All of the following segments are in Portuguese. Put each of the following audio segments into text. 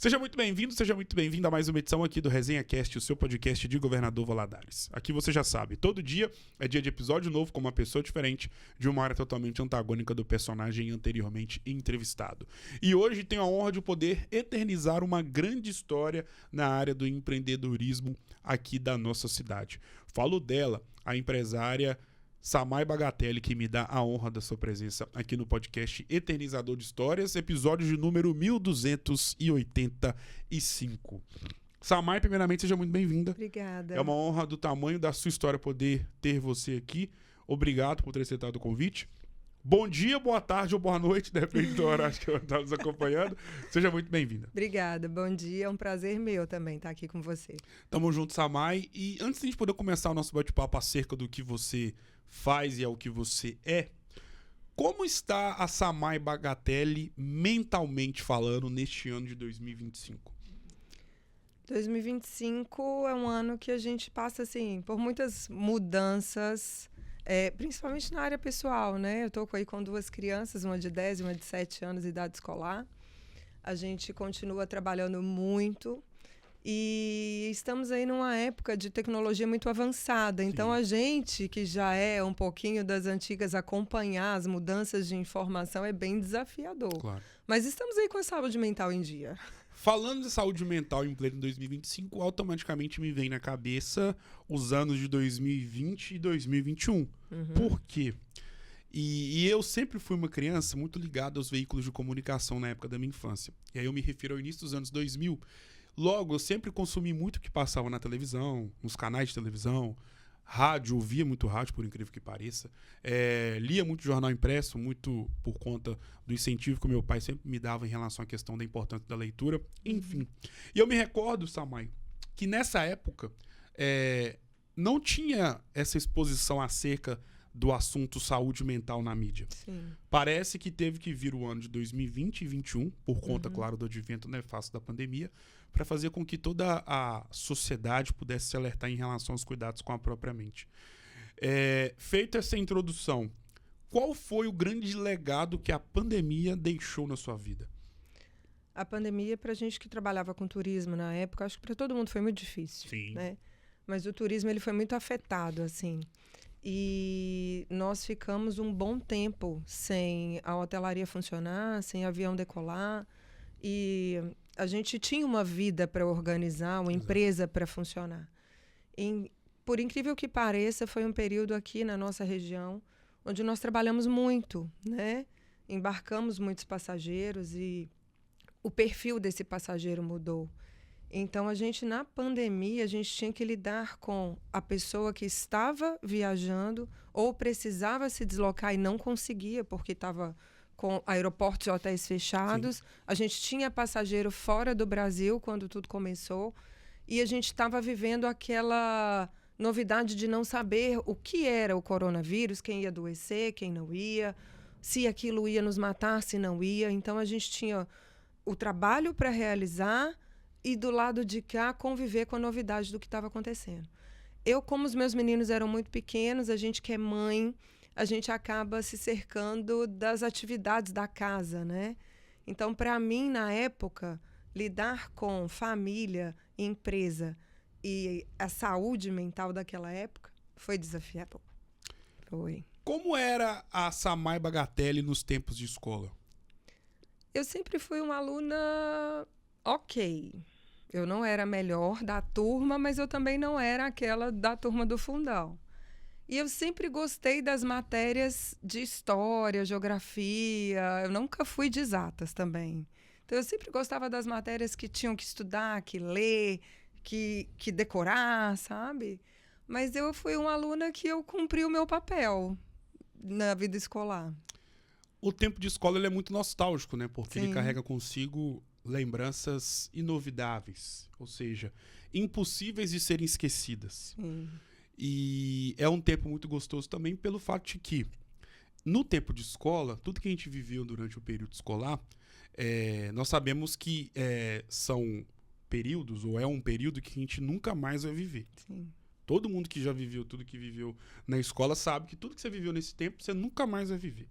Seja muito bem-vindo, seja muito bem-vinda a mais uma edição aqui do Resenha Cast, o seu podcast de Governador Valadares. Aqui você já sabe, todo dia é dia de episódio novo com uma pessoa diferente de uma área totalmente antagônica do personagem anteriormente entrevistado. E hoje tenho a honra de poder eternizar uma grande história na área do empreendedorismo aqui da nossa cidade. Falo dela, a empresária Samay Bagatelle, que me dá a honra da sua presença aqui no podcast Eternizador de Histórias, episódio de número 1285. Samay, primeiramente, seja muito bem-vinda. Obrigada. É uma honra do tamanho da sua história poder ter você aqui. Obrigado por ter aceitado o convite. Bom dia, boa tarde ou boa noite, depende do horário que eu estou nos acompanhando. Seja muito bem-vinda. Obrigada, bom dia. É um prazer meu também estar aqui com você. Tamo junto, Samay. E antes de a gente poder começar o nosso bate-papo acerca do que você faz e é o que você é, como está a Samay Bagatelle mentalmente falando neste ano de 2025? 2025 é um ano que a gente passa assim por muitas mudanças, principalmente na área pessoal, né? Eu estou aí com duas crianças, uma de 10 e uma de 7 anos de idade escolar. A gente continua trabalhando muito. E estamos aí numa época de tecnologia muito avançada. Então, a gente que já é um pouquinho das antigas, acompanhar as mudanças de informação é bem desafiador. Claro. Mas estamos aí com a saúde mental em dia. Falando de saúde mental em pleno 2025, automaticamente me vem na cabeça os anos de 2020 e 2021. Por quê? E eu sempre fui uma criança muito ligada aos veículos de comunicação na época da minha infância. E aí eu me refiro ao início dos anos 2000. Logo, eu sempre consumi muito o que passava na televisão, nos canais de televisão, rádio, ouvia muito rádio, por incrível que pareça. Lia muito jornal impresso, muito por conta do incentivo que o meu pai sempre me dava em relação à questão da importância da leitura. Enfim. E eu me recordo, Samay, que nessa época não tinha essa exposição acerca do assunto saúde mental na mídia. Sim. Parece que teve que vir o ano de 2020 e 2021, por conta, claro, do advento nefasto da pandemia, para fazer com que toda a sociedade pudesse se alertar em relação aos cuidados com a própria mente. Feita essa introdução, qual foi o grande legado que a pandemia deixou na sua vida? A pandemia, para a gente que trabalhava com turismo na época, acho que para todo mundo foi muito difícil. Sim. Né? Mas o turismo ele foi muito afetado, assim. E nós ficamos um bom tempo sem a hotelaria funcionar, sem avião decolar. E a gente tinha uma vida para organizar, uma empresa para funcionar. Por incrível que pareça, foi um período aqui na nossa região onde nós trabalhamos muito, né? Embarcamos muitos passageiros e o perfil desse passageiro mudou. Então, na pandemia, a gente tinha que lidar com a pessoa que estava viajando ou precisava se deslocar e não conseguia porque estava com aeroportos e hotéis fechados. Sim. A gente tinha passageiro fora do Brasil quando tudo começou e a gente estava vivendo aquela novidade de não saber o que era o coronavírus, quem ia adoecer, quem não ia, se aquilo ia nos matar, se não ia. Então, a gente tinha o trabalho para realizar e do lado de cá conviver com a novidade do que estava acontecendo. Eu, como os meus meninos eram muito pequenos, a gente que é mãe, a gente acaba se cercando das atividades da casa, né? Então, para mim, na época, lidar com família, empresa e a saúde mental daquela época foi desafiador. Foi. Como era a Samay Bagatelle nos tempos de escola? Eu sempre fui uma aluna ok. Eu não era a melhor da turma, mas eu também não era aquela da turma do fundão. E eu sempre gostei das matérias de história, geografia. Eu nunca fui de exatas também. Então, eu sempre gostava das matérias que tinham que estudar, que ler, que decorar, sabe? Mas eu fui uma aluna que eu cumpri o meu papel na vida escolar. O tempo de escola ele é muito nostálgico, né? Porque Sim. Ele carrega consigo lembranças inovidáveis, ou seja, impossíveis de serem esquecidas. Sim. E é um tempo muito gostoso também pelo fato de que, no tempo de escola, tudo que a gente viveu durante o período escolar, nós sabemos que são períodos, ou é um período que a gente nunca mais vai viver. Sim. Todo mundo que já viveu tudo que viveu na escola sabe que tudo que você viveu nesse tempo, você nunca mais vai viver.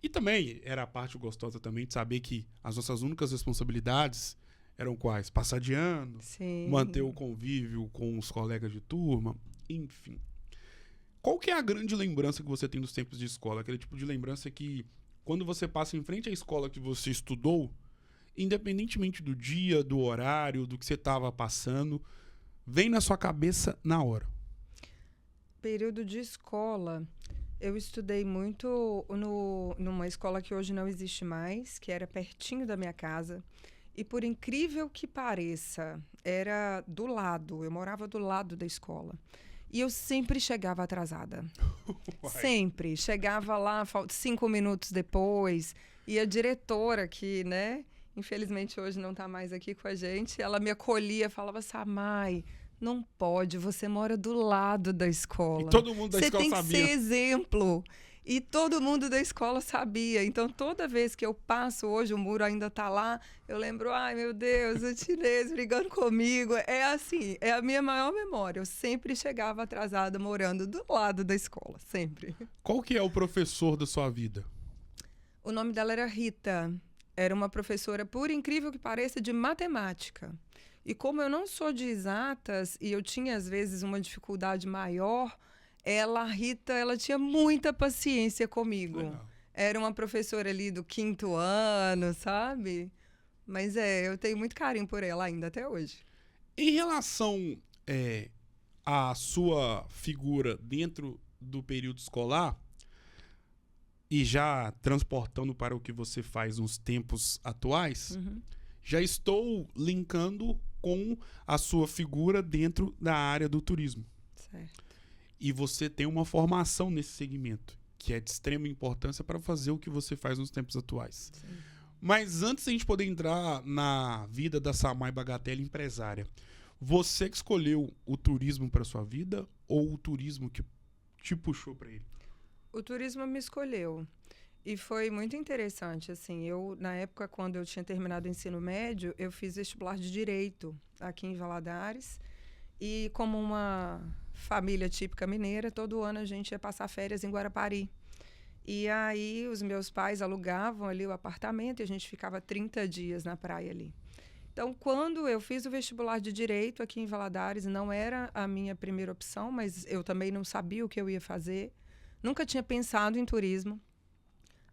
E também era a parte gostosa também de saber que as nossas únicas responsabilidades eram quais? Passar de ano, Sim. manter o convívio com os colegas de turma, enfim. Qual que é a grande lembrança que você tem dos tempos de escola? Aquele tipo de lembrança que, quando você passa em frente à escola que você estudou, independentemente do dia, do horário, do que você estava passando, vem na sua cabeça na hora. Período de escola, eu estudei muito numa escola que hoje não existe mais, que era pertinho da minha casa. E por incrível que pareça, era do lado, eu morava do lado da escola. E eu sempre chegava atrasada. Sempre. Chegava lá 5 minutos depois. E a diretora, que, né, infelizmente hoje não está mais aqui com a gente, ela me acolhia, falava, Samay, não pode, você mora do lado da escola. E todo mundo da escola sabia. Você tem que ser exemplo. E todo mundo da escola sabia. Então, toda vez que eu passo hoje, o muro ainda está lá, eu lembro, ai, meu Deus, o chinês brigando comigo. É assim, é a minha maior memória. Eu sempre chegava atrasada, morando do lado da escola, sempre. Qual que é o professor da sua vida? O nome dela era Rita. Era uma professora, por incrível que pareça, de matemática. E como eu não sou de exatas, e eu tinha, às vezes, uma dificuldade maior, a Rita, ela tinha muita paciência comigo. Legal. Era uma professora ali do 5º ano, sabe? Mas eu tenho muito carinho por ela ainda até hoje. Em relação à sua figura dentro do período escolar, e já transportando para o que você faz nos tempos atuais, já estou linkando com a sua figura dentro da área do turismo. Certo. E você tem uma formação nesse segmento, que é de extrema importância para fazer o que você faz nos tempos atuais. Sim. Mas antes de a gente poder entrar na vida da Samay Bagatelle empresária, você que escolheu o turismo para sua vida ou o turismo que te puxou para ele? O turismo me escolheu. E foi muito interessante, assim, na época, quando eu tinha terminado o ensino médio, eu fiz vestibular de Direito aqui em Valadares. E como uma família típica mineira, todo ano a gente ia passar férias em Guarapari. E aí os meus pais alugavam ali o apartamento e a gente ficava 30 dias na praia ali. Então, quando eu fiz o vestibular de Direito aqui em Valadares, não era a minha primeira opção, mas eu também não sabia o que eu ia fazer. Nunca tinha pensado em turismo.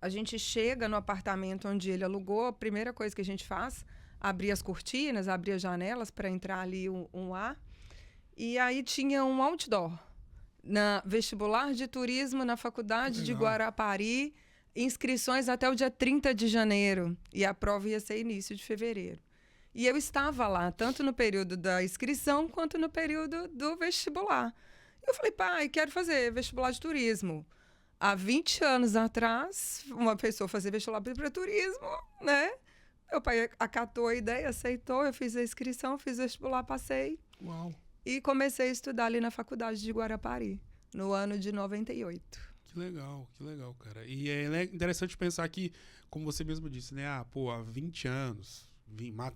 A gente chega no apartamento onde ele alugou, a primeira coisa que a gente faz, abrir as cortinas, abrir as janelas para entrar ali um ar. E aí tinha um outdoor na vestibular de turismo na faculdade de Guarapari, inscrições até o dia 30 de janeiro. E a prova ia ser início de fevereiro. E eu estava lá, tanto no período da inscrição quanto no período do vestibular. Eu falei, pai, quero fazer vestibular de turismo. Há 20 anos atrás, uma pessoa fazia vestibular para turismo, né? Meu pai acatou a ideia, aceitou, eu fiz a inscrição, fiz o vestibular, passei. Uau! E comecei a estudar ali na faculdade de Guarapari, no ano de 98. Que legal, cara. E é interessante pensar que, como você mesmo disse, né? Há 20 anos,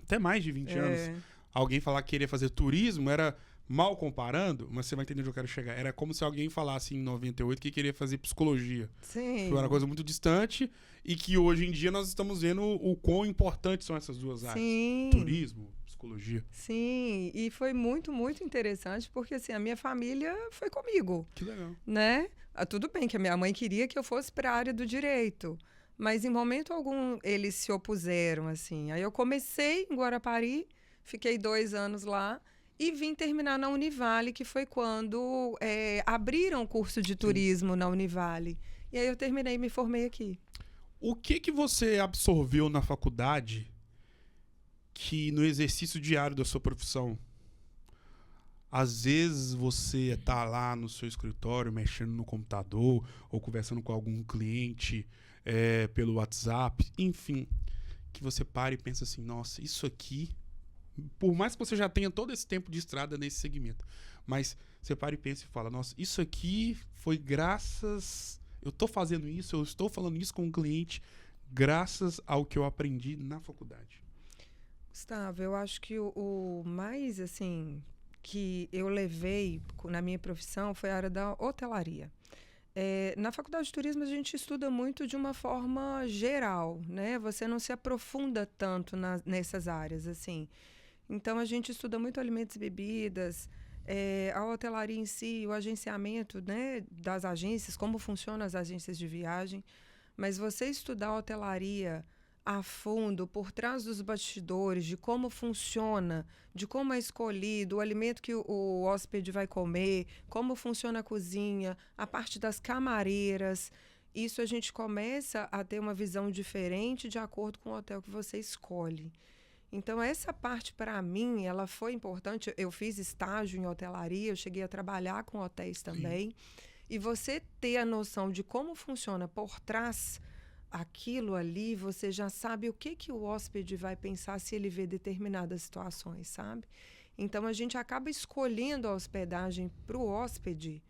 até mais de 20 anos, alguém falar que queria fazer turismo era... Mal comparando, mas você vai entender onde eu quero chegar. Era como se alguém falasse em 98 que queria fazer psicologia. Sim. Foi uma coisa muito distante e que hoje em dia nós estamos vendo o quão importantes são essas duas áreas. Sim. Turismo, psicologia. Sim, e foi muito, muito interessante porque assim, a minha família foi comigo. Que legal. Né? Tudo bem que a minha mãe queria que eu fosse para a área do direito, mas em momento algum eles se opuseram, assim. Aí eu comecei em Guarapari, fiquei 2 anos lá, e vim terminar na Univale, que foi quando abriram o curso de turismo na Univale. E aí eu terminei e me formei aqui. O que você absorveu na faculdade que no exercício diário da sua profissão, às vezes você tá lá no seu escritório mexendo no computador ou conversando com algum cliente pelo WhatsApp, enfim, que você para e pensa assim, nossa, isso aqui... Por mais que você já tenha todo esse tempo de estrada nesse segmento, mas você para e pensa e fala, nossa, isso aqui foi graças... Eu estou fazendo isso, eu estou falando isso com o cliente graças ao que eu aprendi na faculdade. Gustavo, eu acho que o mais, assim, que eu levei na minha profissão foi a área da hotelaria. Na faculdade de turismo, a gente estuda muito de uma forma geral, né? Você não se aprofunda tanto nessas áreas, assim. Então, a gente estuda muito alimentos e bebidas, a hotelaria em si, o agenciamento, né, das agências, como funcionam as agências de viagem. Mas você estudar a hotelaria a fundo, por trás dos bastidores, de como funciona, de como é escolhido, o alimento que o hóspede vai comer, como funciona a cozinha, a parte das camareiras. Isso a gente começa a ter uma visão diferente de acordo com o hotel que você escolhe. Então, essa parte, para mim, ela foi importante. Eu fiz estágio em hotelaria, eu cheguei a trabalhar com hotéis também. Sim. E você ter a noção de como funciona por trás aquilo ali, você já sabe o que o hóspede vai pensar se ele vê determinadas situações, sabe? Então, a gente acaba escolhendo a hospedagem para o hóspede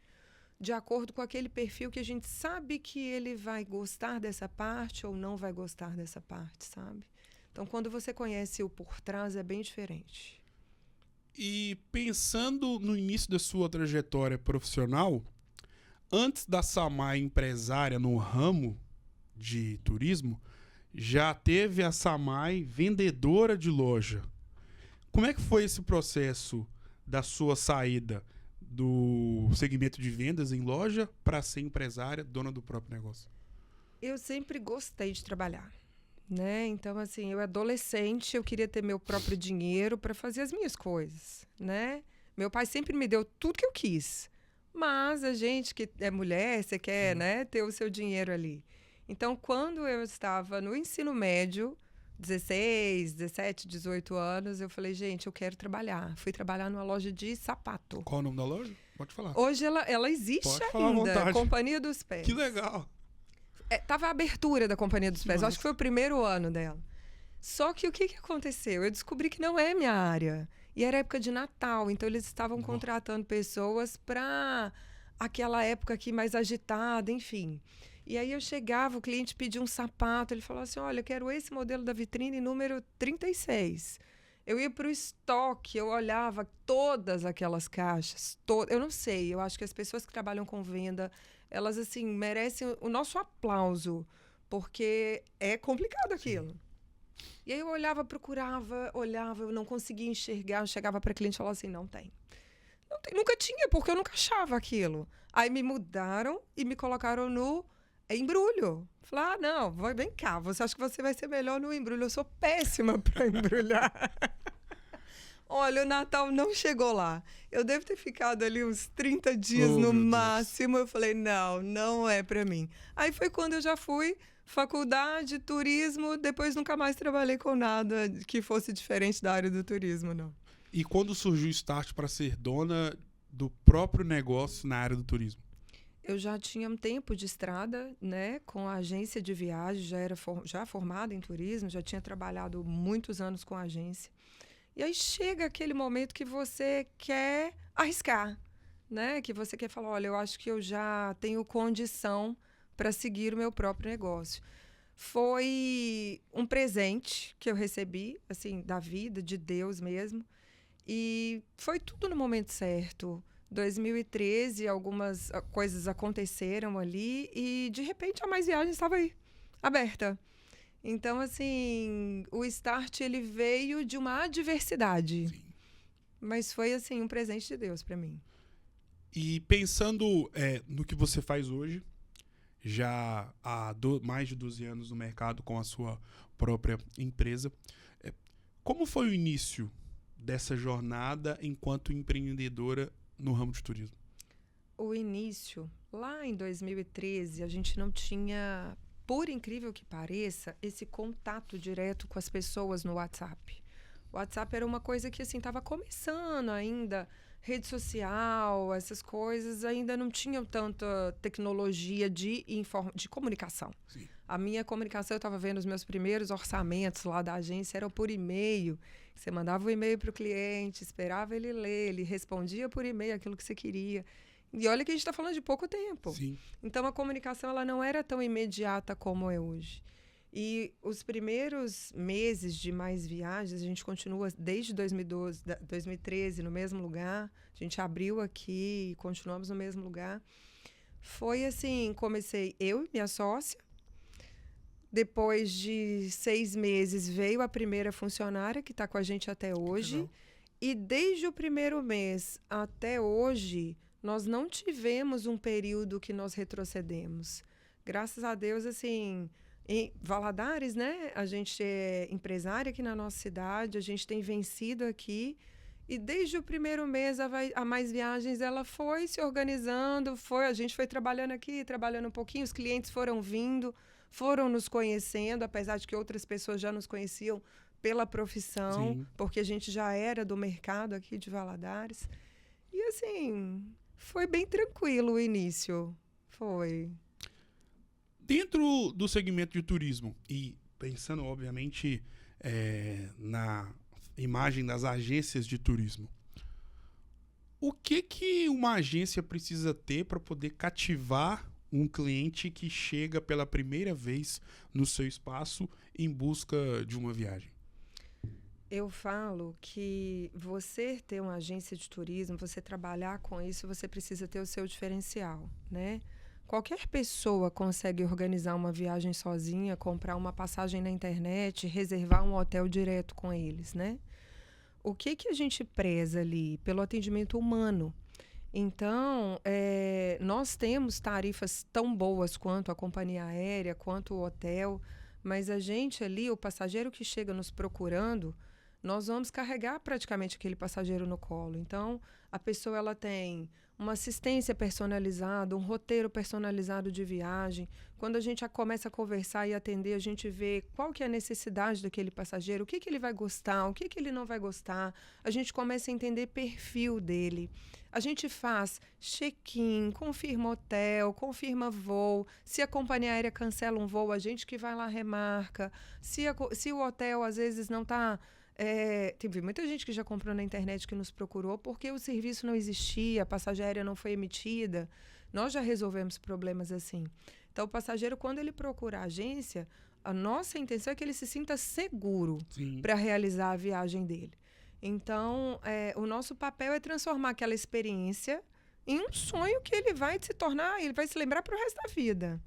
de acordo com aquele perfil que a gente sabe que ele vai gostar dessa parte ou não vai gostar dessa parte, sabe? Então, quando você conhece o por trás, é bem diferente. E pensando no início da sua trajetória profissional, antes da Samay empresária no ramo de turismo, já teve a Samay vendedora de loja. Como é que foi esse processo da sua saída do segmento de vendas em loja para ser empresária, dona do próprio negócio? Eu sempre gostei de trabalhar, né? Então, assim, eu adolescente, eu queria ter meu próprio dinheiro para fazer as minhas coisas, né? Meu pai sempre me deu tudo que eu quis. Mas a gente que é mulher, você quer, né, ter o seu dinheiro ali. Então, quando eu estava no ensino médio, 16, 17, 18 anos, eu falei, gente, eu quero trabalhar. Fui trabalhar numa loja de sapato. Qual o nome da loja? Pode falar. Hoje ela existe Pode falar ainda, à vontade. Companhia dos Pés. Que legal. Tava a abertura da Companhia dos Pés, acho que foi o primeiro ano dela. Só que o que aconteceu? Eu descobri que não é minha área. E era época de Natal, então eles estavam contratando pessoas para aquela época aqui mais agitada, enfim. E aí eu chegava, o cliente pedia um sapato, ele falou assim, olha, eu quero esse modelo da vitrine número 36. Eu ia para o estoque, eu olhava todas aquelas caixas, eu não sei, eu acho que as pessoas que trabalham com venda, elas assim merecem o nosso aplauso, porque é complicado aquilo. Sim. E aí eu olhava, procurava, olhava, eu não conseguia enxergar, eu chegava para cliente e falava assim, não tem. Não tem, nunca tinha, porque eu nunca achava aquilo. Aí me mudaram e me colocaram no embrulho. Falei, não, vem cá, você acha que você vai ser melhor no embrulho? Eu sou péssima para embrulhar. Olha, o Natal não chegou lá. Eu devo ter ficado ali uns 30 dias no máximo. Deus. Eu falei, não é para mim. Aí foi quando eu já fui, faculdade, turismo, depois nunca mais trabalhei com nada que fosse diferente da área do turismo, não. E quando surgiu o start para ser dona do próprio negócio na área do turismo? Eu já tinha um tempo de estrada, né, com a agência de viagem, já era já formada em turismo, já tinha trabalhado muitos anos com a agência. E aí chega aquele momento que você quer arriscar, né? Que você quer falar, olha, eu acho que eu já tenho condição para seguir o meu próprio negócio. Foi um presente que eu recebi, assim, da vida, de Deus mesmo. E foi tudo no momento certo. 2013, algumas coisas aconteceram ali e, de repente, a Mais Viagens estava aí, aberta. Então, assim, o start ele veio de uma adversidade. Sim. Mas foi, assim, um presente de Deus para mim. E pensando no que você faz hoje, já há mais de 12 anos no mercado com a sua própria empresa, como foi o início dessa jornada enquanto empreendedora no ramo de turismo? O início, lá em 2013, a gente não tinha, por incrível que pareça, esse contato direto com as pessoas no WhatsApp. O WhatsApp era uma coisa que, assim, estava começando ainda, rede social, essas coisas, ainda não tinham tanta tecnologia de comunicação. Sim. A minha comunicação, eu estava vendo os meus primeiros orçamentos lá da agência, eram por e-mail. Você mandava o e-mail para o cliente, esperava ele ler, ele respondia por e-mail aquilo que você queria. E olha que a gente está falando de pouco tempo. Sim. Então, a comunicação ela não era tão imediata como é hoje. E os primeiros meses de Mais Viagens, a gente continua desde 2013 no mesmo lugar. A gente abriu aqui e continuamos no mesmo lugar. Foi assim, comecei eu e minha sócia. Depois de 6 meses veio a primeira funcionária, que está com a gente até hoje. Legal. E desde o primeiro mês até hoje, nós não tivemos um período que nós retrocedemos. Graças a Deus, assim, em Valadares, né? A gente é empresária aqui na nossa cidade, a gente tem vencido aqui. E desde o primeiro mês, a Mais Viagens, ela foi se organizando, a gente foi trabalhando aqui, trabalhando um pouquinho, os clientes foram vindo, foram nos conhecendo, apesar de que outras pessoas já nos conheciam pela profissão, Sim. porque a gente já era do mercado aqui de Valadares. E assim, foi bem tranquilo o início. Foi. Dentro do segmento de turismo, e pensando, obviamente, na imagem das agências de turismo, o que uma agência precisa ter para poder cativar um cliente que chega pela primeira vez no seu espaço em busca de uma viagem? Eu falo que você ter uma agência de turismo, você trabalhar com isso, você precisa ter o seu diferencial, né? Qualquer pessoa consegue organizar uma viagem sozinha, comprar uma passagem na internet, reservar um hotel direto com eles, né? O que a gente preza ali? Pelo atendimento humano. Então, nós temos tarifas tão boas quanto a companhia aérea, quanto o hotel, mas a gente ali, o passageiro que chega nos procurando, nós vamos carregar praticamente aquele passageiro no colo. Então, a pessoa ela tem uma assistência personalizada, um roteiro personalizado de viagem. Quando a gente começa a conversar e atender, a gente vê qual que é a necessidade daquele passageiro, o que ele vai gostar, o que ele não vai gostar. A gente começa a entender perfil dele. A gente faz check-in, confirma hotel, confirma voo. Se a companhia aérea cancela um voo, a gente que vai lá remarca. Se o hotel, às vezes, não está... teve muita gente que já comprou na internet que nos procurou porque o serviço não existia, a passagem aérea não foi emitida. Nós já resolvemos problemas assim. Então, o passageiro, quando ele procura a agência, a nossa intenção é que ele se sinta seguro para realizar a viagem dele. Então, o nosso papel é transformar aquela experiência em um sonho que ele vai se tornar, ele vai se lembrar para o resto da vida.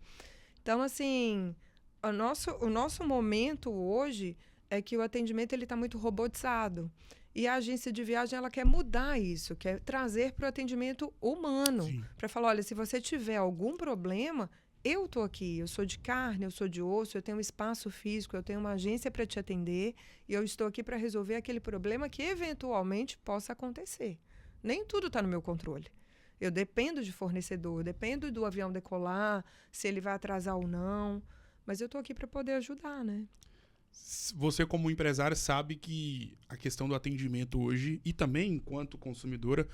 Então, assim, o nosso momento hoje é que o atendimento está muito robotizado. E a agência de viagem ela quer mudar isso, quer trazer para o atendimento humano. Para falar, olha, se você tiver algum problema, eu estou aqui, eu sou de carne, eu sou de osso, eu tenho um espaço físico, eu tenho uma agência para te atender e eu estou aqui para resolver aquele problema que eventualmente possa acontecer. Nem tudo está no meu controle. Eu dependo de fornecedor, eu dependo do avião decolar, se ele vai atrasar ou não, mas eu estou aqui para poder ajudar, né? Você, como empresária, sabe que a questão do atendimento hoje, e também enquanto consumidora,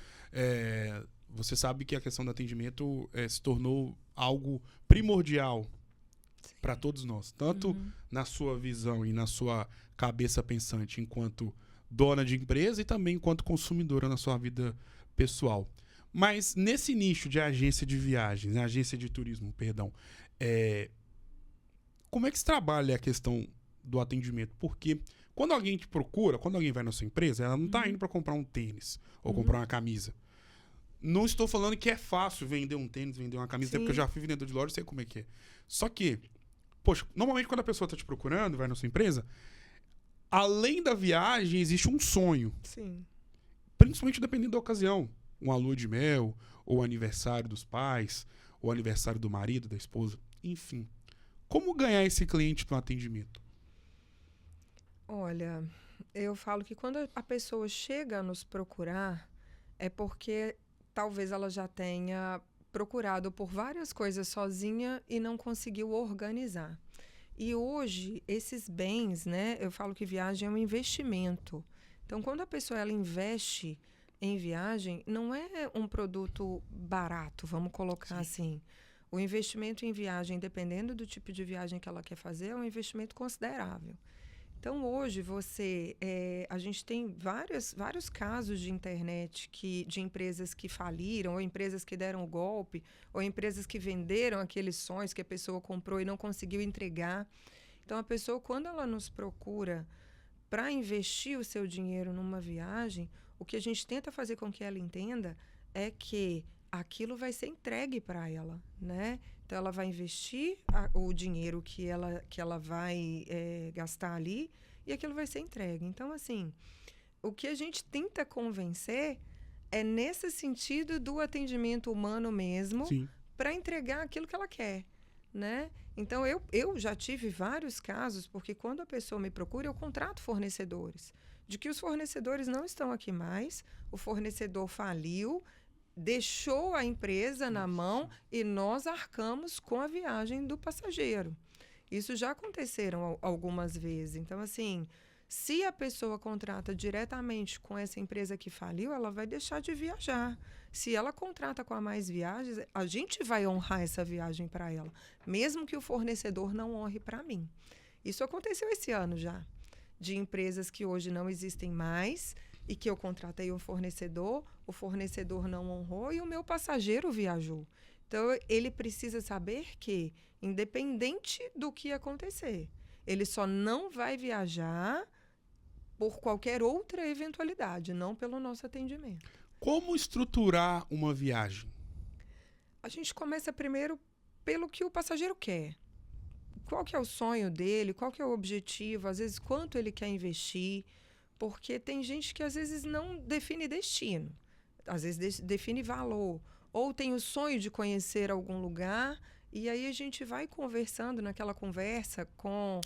você sabe que a questão do atendimento se tornou algo primordial para todos nós. Tanto na sua visão e na sua cabeça pensante enquanto dona de empresa e também enquanto consumidora na sua vida pessoal. Mas nesse nicho de agência de viagens, agência de turismo, perdão, como é que se trabalha a questão do atendimento? Porque quando alguém te procura, quando alguém vai na sua empresa, ela não está indo para comprar um tênis ou comprar uma camisa. Não estou falando que é fácil vender um tênis, vender uma camisa, até porque eu já fui vendedor de loja e sei como é que é. Só que, poxa, normalmente quando a pessoa está te procurando, vai na sua empresa, além da viagem, existe um sonho. Sim. Principalmente dependendo da ocasião. Uma lua de mel, ou aniversário dos pais, ou aniversário do marido, da esposa, enfim. Como ganhar esse cliente no atendimento? Olha, eu falo que quando a pessoa chega a nos procurar, é porque talvez ela já tenha procurado por várias coisas sozinha e não conseguiu organizar. E hoje, esses bens, né? Eu falo que viagem é um investimento. Então, quando a pessoa ela investe em viagem, não é um produto barato, vamos colocar assim. O investimento em viagem, dependendo do tipo de viagem que ela quer fazer, é um investimento considerável. Então, hoje, a gente tem vários casos de internet, de empresas que faliram, ou empresas que deram o golpe, ou empresas que venderam aqueles sonhos que a pessoa comprou e não conseguiu entregar. Então, a pessoa, quando ela nos procura para investir o seu dinheiro numa viagem, o que a gente tenta fazer com que ela entenda é que aquilo vai ser entregue para ela, né? Então, ela vai investir o dinheiro que ela vai gastar ali e aquilo vai ser entregue. Então, assim, o que a gente tenta convencer é nesse sentido do atendimento humano mesmo, para entregar aquilo que ela quer, né? Então, eu já tive vários casos, porque quando a pessoa me procura, eu contrato fornecedores, de que os fornecedores não estão aqui mais, o fornecedor faliu, deixou a empresa na mão e nós arcamos com a viagem do passageiro. Isso já aconteceram algumas vezes. Então, assim, se a pessoa contrata diretamente com essa empresa que faliu, ela vai deixar de viajar. Se ela contrata com a Mais Viagens, a gente vai honrar essa viagem para ela, mesmo que o fornecedor não honre para mim. Isso aconteceu esse ano já, de empresas que hoje não existem mais e que eu contratei um fornecedor, o fornecedor não honrou e o meu passageiro viajou. Então, ele precisa saber que, independente do que acontecer, ele só não vai viajar por qualquer outra eventualidade, não pelo nosso atendimento. Como estruturar uma viagem? A gente começa primeiro pelo que o passageiro quer. Qual que é o sonho dele? Qual que é o objetivo? Às vezes, quanto ele quer investir? Porque tem gente que, às vezes, não define destino. Às vezes, define valor. Ou tem o sonho de conhecer algum lugar. E aí, a gente vai conversando naquela conversa com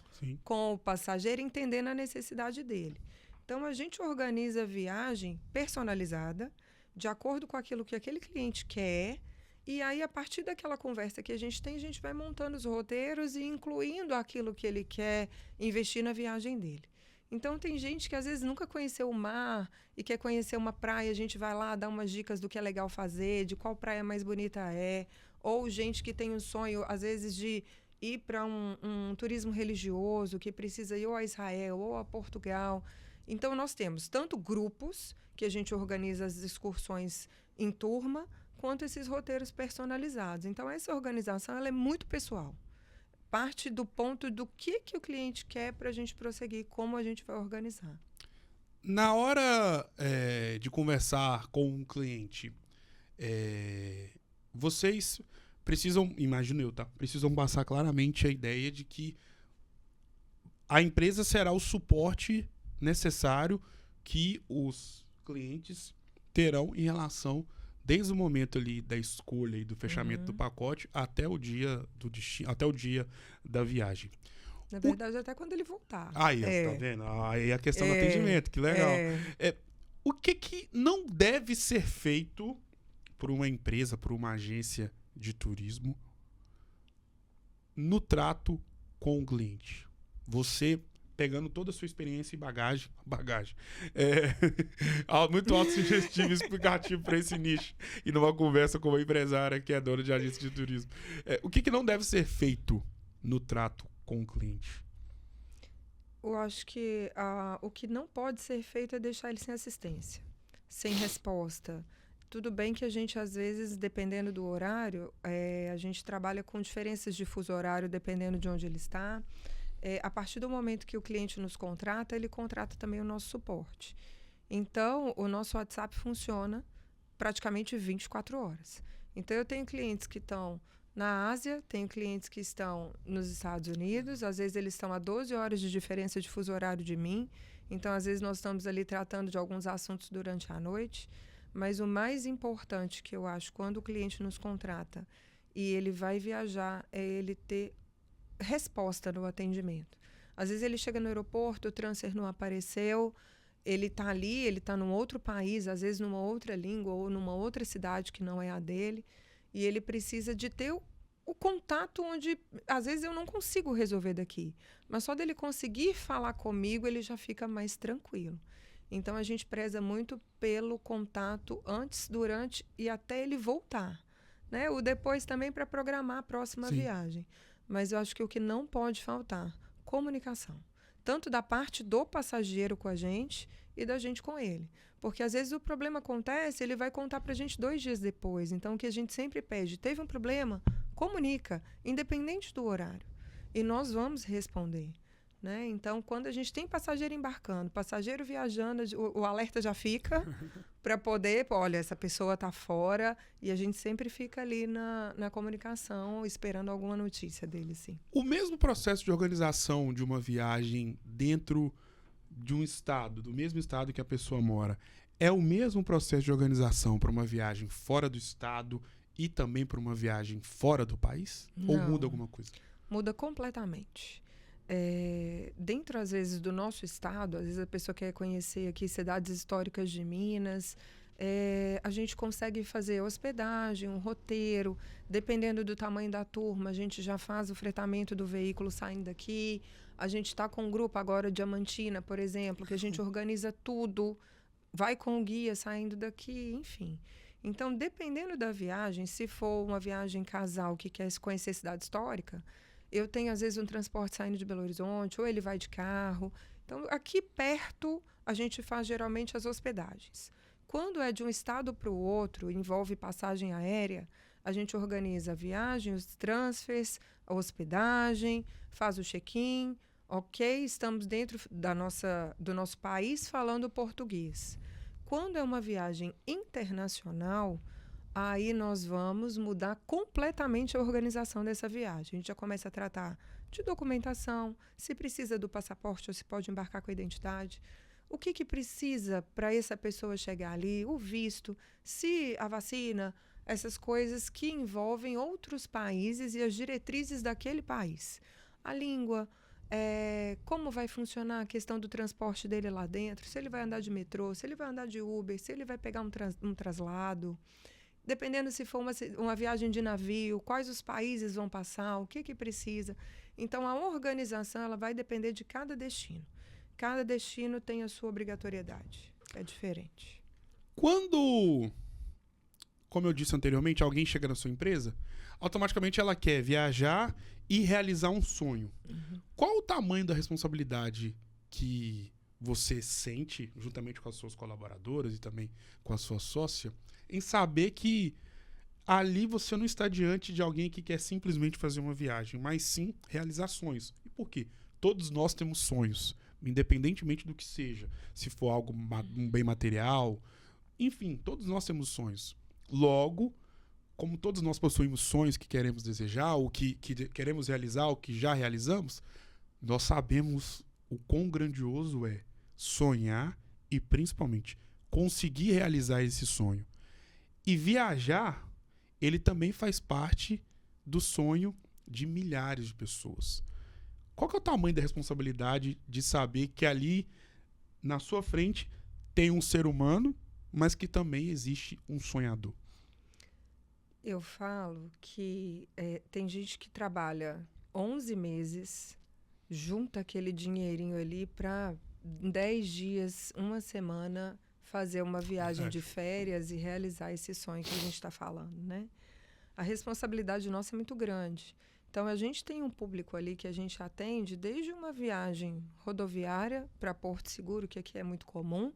o passageiro, entendendo a necessidade dele. Então, a gente organiza a viagem personalizada, de acordo com aquilo que aquele cliente quer. E aí, a partir daquela conversa que a gente tem, a gente vai montando os roteiros e incluindo aquilo que ele quer investir na viagem dele. Então, tem gente que às vezes nunca conheceu o mar e quer conhecer uma praia, a gente vai lá dar umas dicas do que é legal fazer, de qual praia mais bonita é. Ou gente que tem um sonho, às vezes, de ir para um turismo religioso, que precisa ir ou a Israel ou a Portugal. Então, nós temos tanto grupos, que a gente organiza as excursões em turma, quanto esses roteiros personalizados. Então, essa organização ela é muito pessoal. Parte do ponto do que o cliente quer para a gente prosseguir, como a gente vai organizar. Na hora de conversar com um cliente, vocês precisam, imagino eu, tá? Precisam passar claramente a ideia de que a empresa será o suporte necessário que os clientes terão em relação, desde o momento ali da escolha e do fechamento do pacote até o dia do destino, até o dia da viagem. Na verdade, até quando ele voltar. Aí, tá vendo? Aí a questão do atendimento, que legal. O que não deve ser feito por uma empresa, por uma agência de turismo no trato com o cliente? Você pegando toda a sua experiência e bagagem, muito autossugestivo e explicativo para esse nicho, e numa conversa com uma empresária que é dona de agência de turismo. O que não deve ser feito no trato com o cliente? Eu acho que o que não pode ser feito é deixar ele sem assistência, sem resposta. Tudo bem que a gente, às vezes, dependendo do horário, a gente trabalha com diferenças de fuso horário, dependendo de onde ele está. A partir do momento que o cliente nos contrata, ele contrata também o nosso suporte. Então, o nosso WhatsApp funciona praticamente 24 horas. Então, eu tenho clientes que estão na Ásia, tenho clientes que estão nos Estados Unidos, às vezes eles estão a 12 horas de diferença de fuso horário de mim. Então, às vezes, nós estamos ali tratando de alguns assuntos durante a noite. Mas o mais importante que eu acho, quando o cliente nos contrata e ele vai viajar, é ele ter resposta no atendimento. Às vezes ele chega no aeroporto, o transfer não apareceu, ele está ali, ele está num outro país, às vezes numa outra língua ou numa outra cidade que não é a dele, e ele precisa de ter o contato onde, às vezes, eu não consigo resolver daqui, mas só dele conseguir falar comigo, ele já fica mais tranquilo. Então, a gente preza muito pelo contato antes, durante e até ele voltar, né? O depois também para programar a próxima viagem. Mas eu acho que o que não pode faltar, comunicação. Tanto da parte do passageiro com a gente e da gente com ele. Porque às vezes o problema acontece, ele vai contar para a gente 2 dias depois. Então o que a gente sempre pede, teve um problema, comunica, independente do horário. E nós vamos responder. né? Então, quando a gente tem passageiro embarcando, passageiro viajando, o alerta já fica para poder, olha, essa pessoa está fora, e a gente sempre fica ali na comunicação, esperando alguma notícia dele, sim. O mesmo processo de organização de uma viagem dentro de um estado, do mesmo estado que a pessoa mora, é o mesmo processo de organização para uma viagem fora do estado e também para uma viagem fora do país? Ou Não. muda alguma coisa? Muda completamente. Dentro, às vezes, do nosso estado, às vezes a pessoa quer conhecer aqui cidades históricas de Minas, a gente consegue fazer hospedagem, um roteiro, dependendo do tamanho da turma, a gente já faz o fretamento do veículo saindo daqui. A gente está com um grupo agora, Diamantina, por exemplo, que a gente organiza tudo, vai com o guia saindo daqui, enfim. Então, dependendo da viagem, se for uma viagem casal que quer conhecer cidade histórica, eu tenho, às vezes, um transporte saindo de Belo Horizonte, ou ele vai de carro. Então, aqui perto, a gente faz geralmente as hospedagens. Quando é de um estado para o outro, envolve passagem aérea, a gente organiza a viagem, os transfers, a hospedagem, faz o check-in. Ok, estamos dentro do nosso país falando português. Quando é uma viagem internacional, aí nós vamos mudar completamente a organização dessa viagem. A gente já começa a tratar de documentação, se precisa do passaporte ou se pode embarcar com a identidade. O que precisa para essa pessoa chegar ali, o visto, se a vacina, essas coisas que envolvem outros países e as diretrizes daquele país. A língua, como vai funcionar a questão do transporte dele lá dentro, se ele vai andar de metrô, se ele vai andar de Uber, se ele vai pegar um traslado. Dependendo se for uma viagem de navio, quais os países vão passar, o que precisa. Então, a organização ela vai depender de cada destino. Cada destino tem a sua obrigatoriedade. É diferente. Quando, como eu disse anteriormente, alguém chega na sua empresa, automaticamente ela quer viajar e realizar um sonho. Uhum. Qual o tamanho da responsabilidade que você sente, juntamente com as suas colaboradoras e também com a sua sócia, em saber que ali você não está diante de alguém que quer simplesmente fazer uma viagem, mas sim realizar sonhos? E por quê? Todos nós temos sonhos, independentemente do que seja. Se for algo, um bem material, enfim, todos nós temos sonhos. Logo, como todos nós possuímos sonhos que queremos desejar, ou que queremos realizar, ou que já realizamos, nós sabemos o quão grandioso é sonhar e, principalmente, conseguir realizar esse sonho. E viajar, ele também faz parte do sonho de milhares de pessoas. Qual que é o tamanho da responsabilidade de saber que ali, na sua frente, tem um ser humano, mas que também existe um sonhador? Eu falo que tem gente que trabalha 11 meses, junta aquele dinheirinho ali para 10 dias, uma semana, fazer uma viagem de férias e realizar esse sonho que a gente está falando, né? A responsabilidade nossa é muito grande. Então, a gente tem um público ali que a gente atende desde uma viagem rodoviária para Porto Seguro, que aqui é muito comum,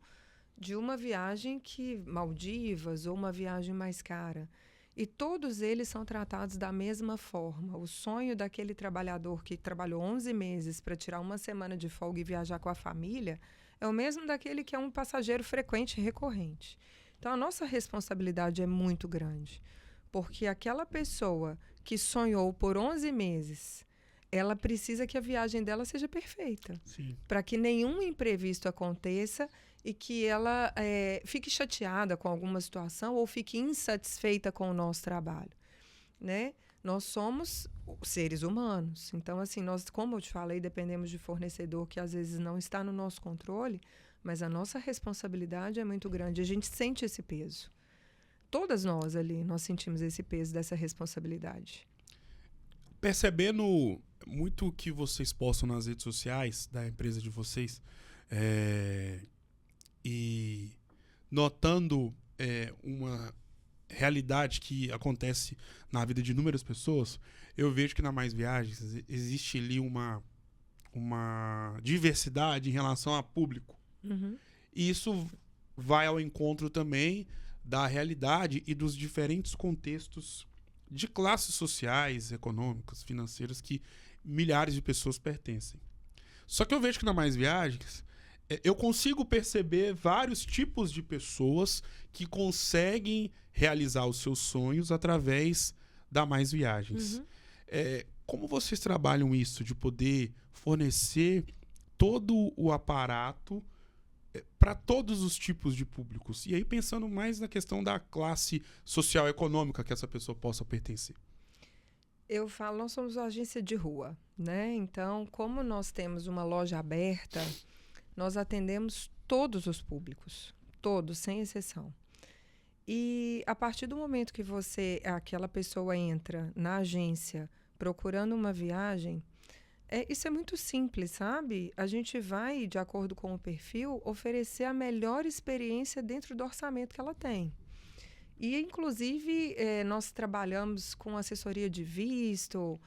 de uma viagem Maldivas ou uma viagem mais cara. E todos eles são tratados da mesma forma. O sonho daquele trabalhador que trabalhou 11 meses para tirar uma semana de folga e viajar com a família é o mesmo daquele que é um passageiro frequente e recorrente. Então, a nossa responsabilidade é muito grande, porque aquela pessoa que sonhou por 11 meses, ela precisa que a viagem dela seja perfeita, para que nenhum imprevisto aconteça e que ela fique chateada com alguma situação ou fique insatisfeita com o nosso trabalho, né? Nós somos seres humanos. Então, assim, nós, como eu te falei, dependemos de fornecedor que às vezes não está no nosso controle, mas a nossa responsabilidade é muito grande. A gente sente esse peso. Todas nós ali, nós sentimos esse peso dessa responsabilidade. Percebendo muito o que vocês postam nas redes sociais da empresa de vocês, e notando uma realidade que acontece na vida de inúmeras pessoas, eu vejo que na Mais Viagens existe ali uma diversidade em relação a público. Uhum. E isso vai ao encontro também da realidade e dos diferentes contextos de classes sociais, econômicas, financeiras que milhares de pessoas pertencem. Só que eu vejo que na Mais Viagens, eu consigo perceber vários tipos de pessoas que conseguem realizar os seus sonhos através da Mais Viagens. Como vocês trabalham isso, de poder fornecer todo o aparato para todos os tipos de públicos? E aí pensando mais na questão da classe social econômica que essa pessoa possa pertencer. Eu falo, nós somos uma agência de rua, né? Então, como nós temos uma loja aberta, nós atendemos todos os públicos, todos, sem exceção. E a partir do momento que aquela pessoa entra na agência procurando uma viagem, isso é muito simples, sabe? A gente vai, de acordo com o perfil, oferecer a melhor experiência dentro do orçamento que ela tem. E, inclusive, nós trabalhamos com assessoria de visto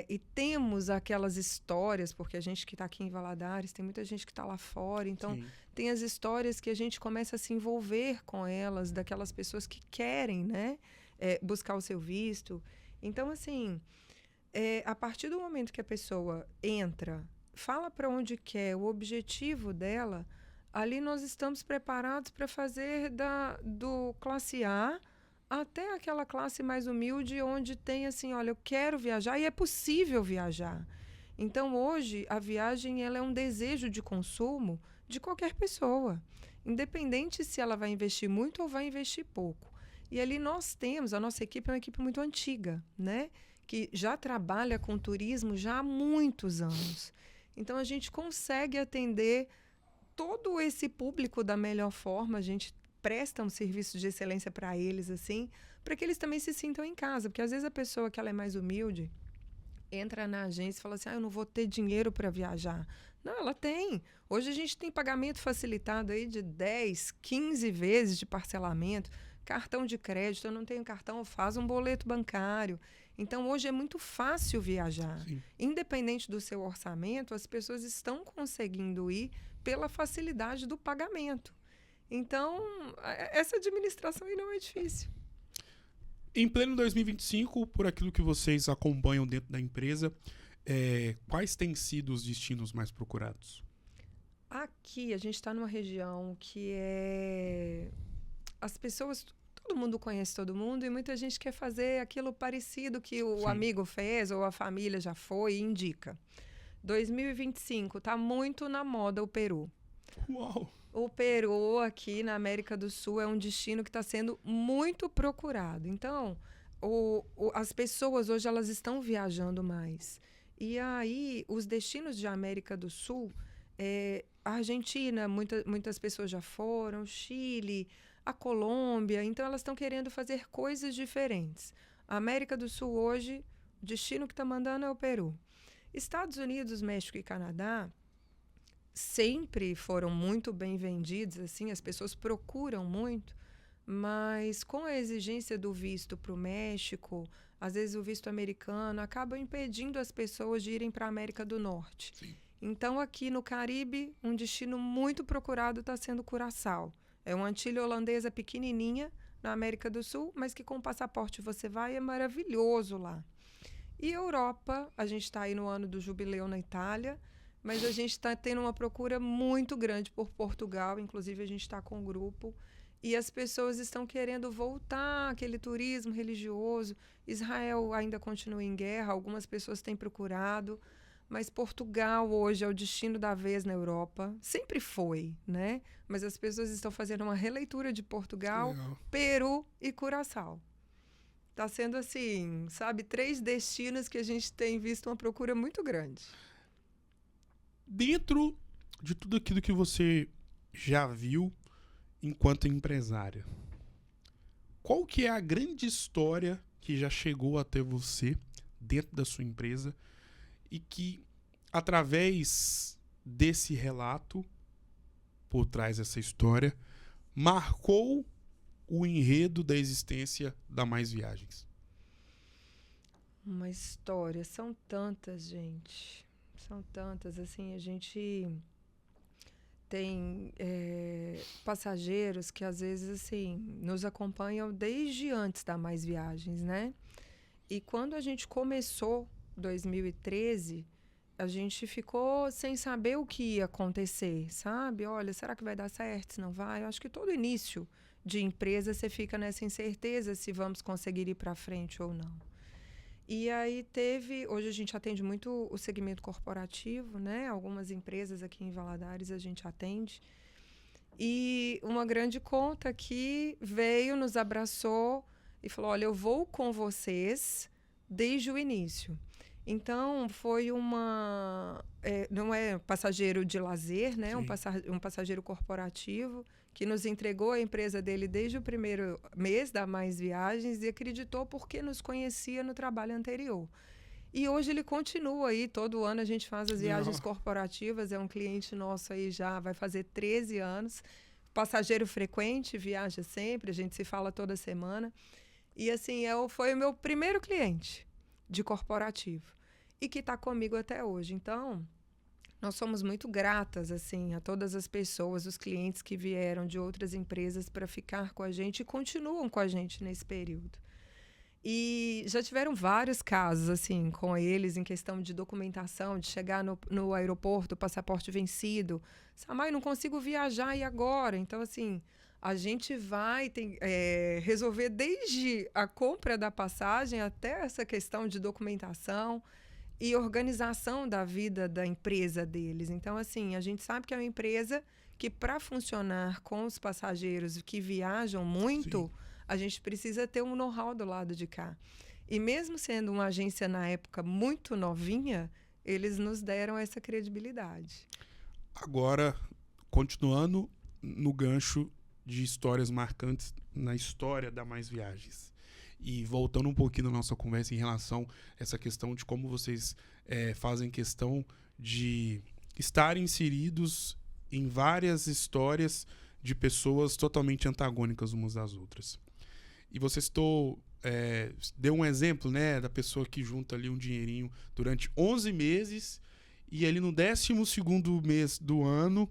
e temos aquelas histórias, porque a gente que está aqui em Valadares, tem muita gente que está lá fora, então Sim. tem as histórias que a gente começa a se envolver com elas, daquelas pessoas que querem, né, buscar o seu visto. Então, assim, a partir do momento que a pessoa entra, fala para onde quer, o objetivo dela, ali nós estamos preparados para fazer do classe A até aquela classe mais humilde, onde tem assim, olha, eu quero viajar e é possível viajar. Então, hoje, a viagem ela é um desejo de consumo de qualquer pessoa, independente se ela vai investir muito ou vai investir pouco. E ali nós temos, a nossa equipe é uma equipe muito antiga, né? Que já trabalha com turismo já há muitos anos. Então, a gente consegue atender todo esse público da melhor forma, a gente presta um serviço de excelência para eles, assim, para que eles também se sintam em casa. Porque, às vezes, a pessoa que ela é mais humilde entra na agência e fala assim, eu não vou ter dinheiro para viajar. Não, ela tem. Hoje a gente tem pagamento facilitado aí de 10, 15 vezes de parcelamento, cartão de crédito, eu não tenho cartão, faz um boleto bancário. Então, hoje é muito fácil viajar. Sim. Independente do seu orçamento, as pessoas estão conseguindo ir pela facilidade do pagamento. Então, essa administração aí não é difícil. Em pleno 2025, por aquilo que vocês acompanham dentro da empresa, quais têm sido os destinos mais procurados? Aqui, a gente está numa região que as pessoas, todo mundo conhece todo mundo e muita gente quer fazer aquilo parecido que o Sim. amigo fez ou a família já foi e indica. 2025 está muito na moda o Peru. Uau! O Peru, aqui na América do Sul, é um destino que está sendo muito procurado. Então, as pessoas hoje elas estão viajando mais. E aí, os destinos de América do Sul, a Argentina, muitas pessoas já foram, Chile, a Colômbia. Então, elas estão querendo fazer coisas diferentes. A América do Sul, hoje, o destino que está mandando é o Peru. Estados Unidos, México e Canadá sempre foram muito bem vendidos, assim, as pessoas procuram muito, mas com a exigência do visto para o México, às vezes o visto americano, acaba impedindo as pessoas de irem para a América do Norte. Sim. Então, aqui no Caribe, um destino muito procurado está sendo Curaçao. É uma Antilha holandesa pequenininha na América do Sul, mas que com passaporte você vai, é maravilhoso lá. E Europa, a gente está aí no ano do jubileu na Itália, mas a gente está tendo uma procura muito grande por Portugal, inclusive a gente está com um grupo, e as pessoas estão querendo voltar àquele turismo religioso. Israel ainda continua em guerra, algumas pessoas têm procurado, mas Portugal hoje é o destino da vez na Europa, sempre foi, né? Mas as pessoas estão fazendo uma releitura de Portugal, Peru e Curaçao. Está sendo assim, sabe, 3 destinos que a gente tem visto uma procura muito grande. Dentro de tudo aquilo que você já viu enquanto empresária, qual que é a grande história que já chegou até você dentro da sua empresa e que, através desse relato, por trás dessa história, marcou o enredo da existência da Mais Viagens? Uma história, são tantas, gente. São tantas, assim, a gente tem passageiros que às vezes, assim, nos acompanham desde antes da Mais Viagens, né? E quando a gente começou, 2013, a gente ficou sem saber o que ia acontecer, sabe? Olha, será que vai dar certo? Se não vai? Eu acho que todo início de empresa você fica nessa incerteza se vamos conseguir ir para frente ou não. E aí hoje a gente atende muito o segmento corporativo, né? Algumas empresas aqui em Valadares a gente atende. E uma grande conta que veio, nos abraçou e falou, olha, eu vou com vocês desde o início. Então, foi não é passageiro de lazer, né? Um passageiro corporativo que nos entregou a empresa dele desde o primeiro mês da Mais Viagens e acreditou porque nos conhecia no trabalho anterior. E hoje ele continua aí, todo ano a gente faz as viagens corporativas, é um cliente nosso aí já, vai fazer 13 anos. Passageiro frequente, viaja sempre, a gente se fala toda semana. E assim, foi o meu primeiro cliente de corporativo e que está comigo até hoje. Então, nós somos muito gratas assim, a todas as pessoas, os clientes que vieram de outras empresas para ficar com a gente e continuam com a gente nesse período. E já tiveram vários casos assim, com eles em questão de documentação, de chegar no aeroporto, passaporte vencido. Samai, não consigo viajar, e agora? Então, assim, a gente vai resolver desde a compra da passagem até essa questão de documentação e organização da vida da empresa deles. Então, assim, a gente sabe que é uma empresa que, para funcionar com os passageiros que viajam muito, sim, a gente precisa ter um know-how do lado de cá. E mesmo sendo uma agência, na época, muito novinha, eles nos deram essa credibilidade. Agora, continuando no gancho de histórias marcantes na história da Mais Viagens. E voltando um pouquinho na nossa conversa em relação a essa questão de como vocês fazem questão de estar inseridos em várias histórias de pessoas totalmente antagônicas umas das outras. E você deu um exemplo, né, da pessoa que junta ali um dinheirinho durante 11 meses e ali no 12º mês do ano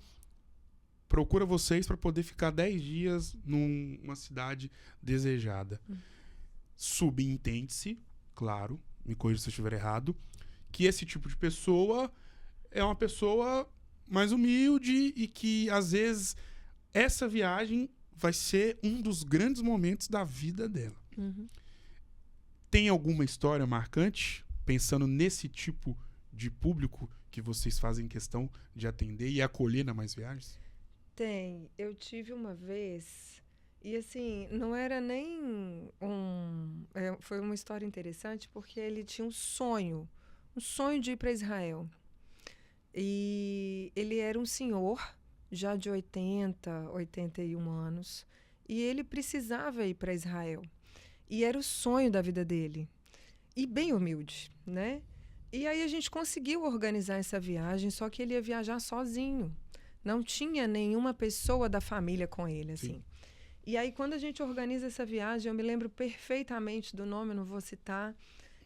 procura vocês para poder ficar 10 dias numa cidade desejada. Subentende-se, claro, me corrija se eu estiver errado, que esse tipo de pessoa é uma pessoa mais humilde e que, às vezes, essa viagem vai ser um dos grandes momentos da vida dela. Uhum. Tem alguma história marcante, pensando nesse tipo de público que vocês fazem questão de atender e acolher na Mais Viagens? Tem. Eu tive uma vez... E, assim, não era nem foi uma história interessante, porque ele tinha um sonho de ir para Israel. E ele era um senhor, já de 81 anos, e ele precisava ir para Israel. E era o sonho da vida dele. E bem humilde, né? E aí a gente conseguiu organizar essa viagem, só que ele ia viajar sozinho. Não tinha nenhuma pessoa da família com ele, assim. Sim. E aí, quando a gente organiza essa viagem, eu me lembro perfeitamente do nome, eu não vou citar.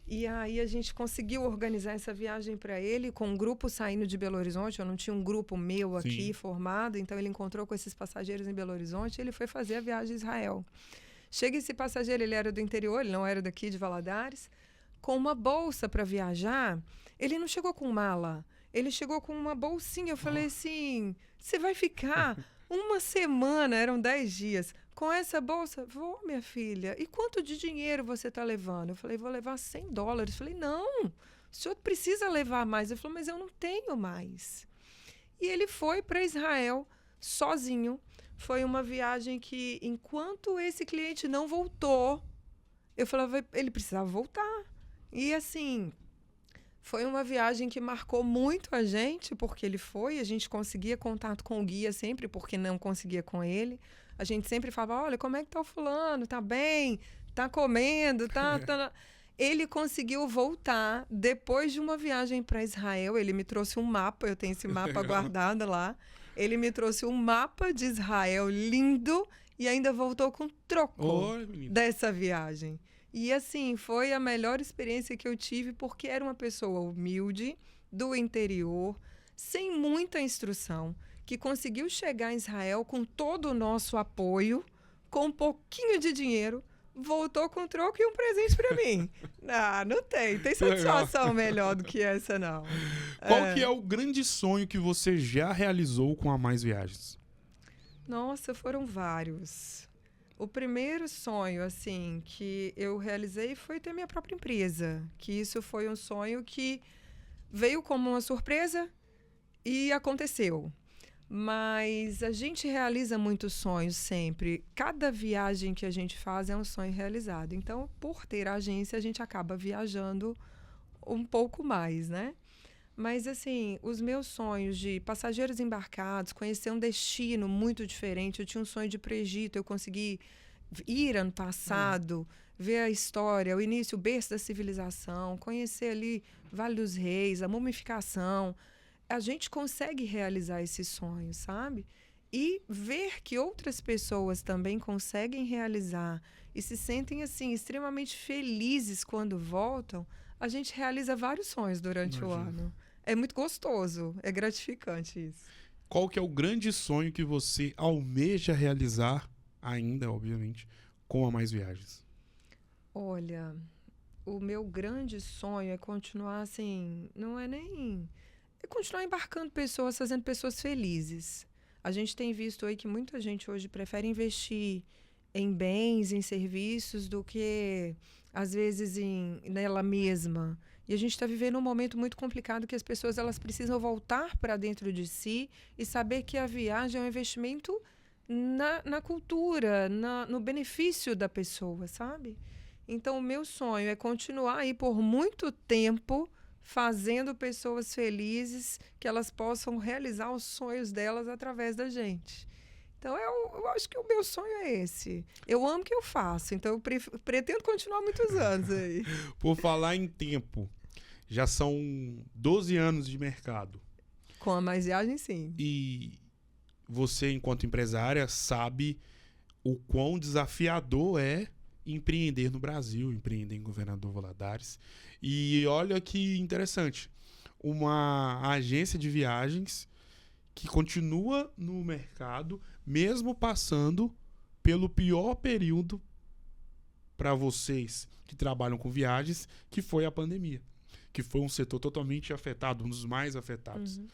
E aí a gente conseguiu organizar essa viagem para ele, com um grupo saindo de Belo Horizonte. Eu não tinha um grupo meu aqui, sim, formado, então ele encontrou com esses passageiros em Belo Horizonte e ele foi fazer a viagem a Israel. Chega esse passageiro, ele era do interior, ele não era daqui de Valadares, com uma bolsa para viajar. Ele não chegou com mala, ele chegou com uma bolsinha. Eu falei assim, você vai ficar uma semana, eram 10 dias, com essa bolsa? Vou, minha filha. E quanto de dinheiro você está levando? Eu falei, vou levar $100. Eu falei, não, o senhor precisa levar mais. Ele falou, mas eu não tenho mais. E ele foi para Israel sozinho. Foi uma viagem que, enquanto esse cliente não voltou, eu falava, ele precisava voltar. E assim, foi uma viagem que marcou muito a gente, porque ele foi, a gente conseguia contato com o guia sempre, porque não conseguia com ele. A gente sempre falava, olha, como é que tá o fulano? Tá bem? Tá comendo? Tá... Ele conseguiu voltar depois de uma viagem para Israel. Ele me trouxe um mapa, eu tenho esse mapa guardado lá. Ele me trouxe um mapa de Israel lindo e ainda voltou com troco dessa viagem. E assim, foi a melhor experiência que eu tive, porque era uma pessoa humilde, do interior, sem muita instrução, que conseguiu chegar em Israel com todo o nosso apoio, com um pouquinho de dinheiro, voltou com troco e um presente pra mim. Não tem satisfação melhor do que essa, não. Qual que é o grande sonho que você já realizou com a Mais Viagens? Nossa, foram vários. O primeiro sonho, assim, que eu realizei foi ter minha própria empresa. Que isso foi um sonho que veio como uma surpresa e aconteceu. Mas a gente realiza muitos sonhos sempre. Cada viagem que a gente faz é um sonho realizado. Então, por ter agência, a gente acaba viajando um pouco mais, né? Mas, assim, os meus sonhos de passageiros embarcados, conhecer um destino muito diferente. Eu tinha um sonho de ir para o Egito, eu consegui ir ano passado, ver a história, o início, o berço da civilização, conhecer ali Vale dos Reis, a mumificação. A gente consegue realizar esses sonhos, sabe? E ver que outras pessoas também conseguem realizar e se sentem, assim, extremamente felizes quando voltam, a gente realiza vários sonhos durante o ano. É muito gostoso, é gratificante isso. Qual que é o grande sonho que você almeja realizar, ainda, obviamente, com a Mais Viagens? Olha, o meu grande sonho é continuar, assim, não é nem... É continuar embarcando pessoas, fazendo pessoas felizes. A gente tem visto aí que muita gente hoje prefere investir em bens, em serviços, do que, às vezes, nela mesma. E a gente está vivendo um momento muito complicado que as pessoas elas precisam voltar para dentro de si e saber que a viagem é um investimento na cultura, no benefício da pessoa, sabe? Então, o meu sonho é continuar aí por muito tempo fazendo pessoas felizes, que elas possam realizar os sonhos delas através da gente. Então, eu acho que o meu sonho é esse. Eu amo o que eu faço, então eu pretendo continuar muitos anos aí. Por falar em tempo, já são 12 anos de mercado. Com a Mais Viagem, sim. E você, enquanto empresária, sabe o quão desafiador é empreender no Brasil, empreender em Governador Valadares. E olha que interessante, uma agência de viagens que continua no mercado, mesmo passando pelo pior período para vocês que trabalham com viagens, que foi a pandemia, que foi um setor totalmente afetado, um dos mais afetados. Uhum.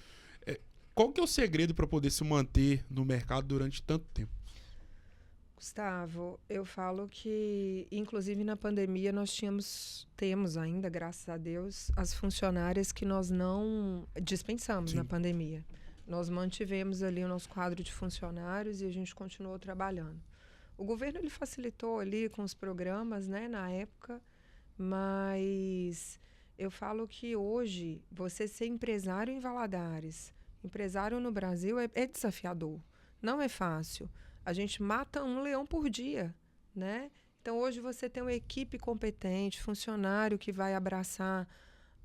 Qual que é o segredo para poder se manter no mercado durante tanto tempo? Gustavo, eu falo que, inclusive na pandemia, temos ainda, graças a Deus, as funcionárias que nós não dispensamos na pandemia. Nós mantivemos ali o nosso quadro de funcionários e a gente continuou trabalhando. O governo ele facilitou ali com os programas, né, na época, mas eu falo que hoje, você ser empresário em Valadares, empresário no Brasil, é desafiador, não é fácil. A gente mata um leão por dia, né? Então, hoje você tem uma equipe competente, funcionário que vai abraçar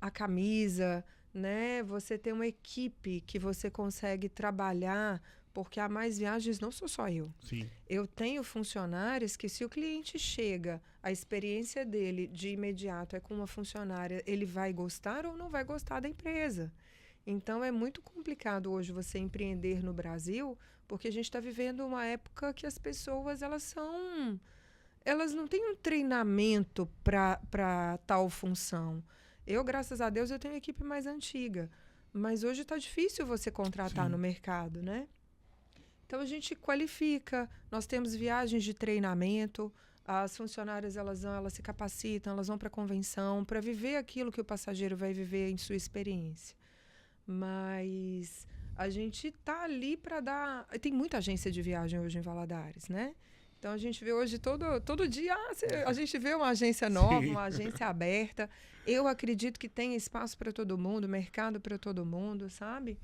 a camisa, né? Você tem uma equipe que você consegue trabalhar, porque a Mais Viagens não sou só eu. Sim. Eu tenho funcionários que, se o cliente chega, a experiência dele de imediato é com uma funcionária, ele vai gostar ou não vai gostar da empresa. Então, é muito complicado hoje você empreender no Brasil, porque a gente está vivendo uma época que as pessoas elas não têm um treinamento para tal função. Eu, graças a Deus, eu tenho uma equipe mais antiga, mas hoje está difícil você contratar no mercado, né? Então, a gente qualifica, nós temos viagens de treinamento, as funcionárias elas se capacitam, elas vão para a convenção para viver aquilo que o passageiro vai viver em sua experiência. Mas a gente tá ali para dar... Tem muita agência de viagem hoje em Valadares, né? Então, a gente vê hoje todo dia, a gente vê uma agência nova, uma agência aberta. Eu acredito que tem espaço para todo mundo, mercado para todo mundo, sabe?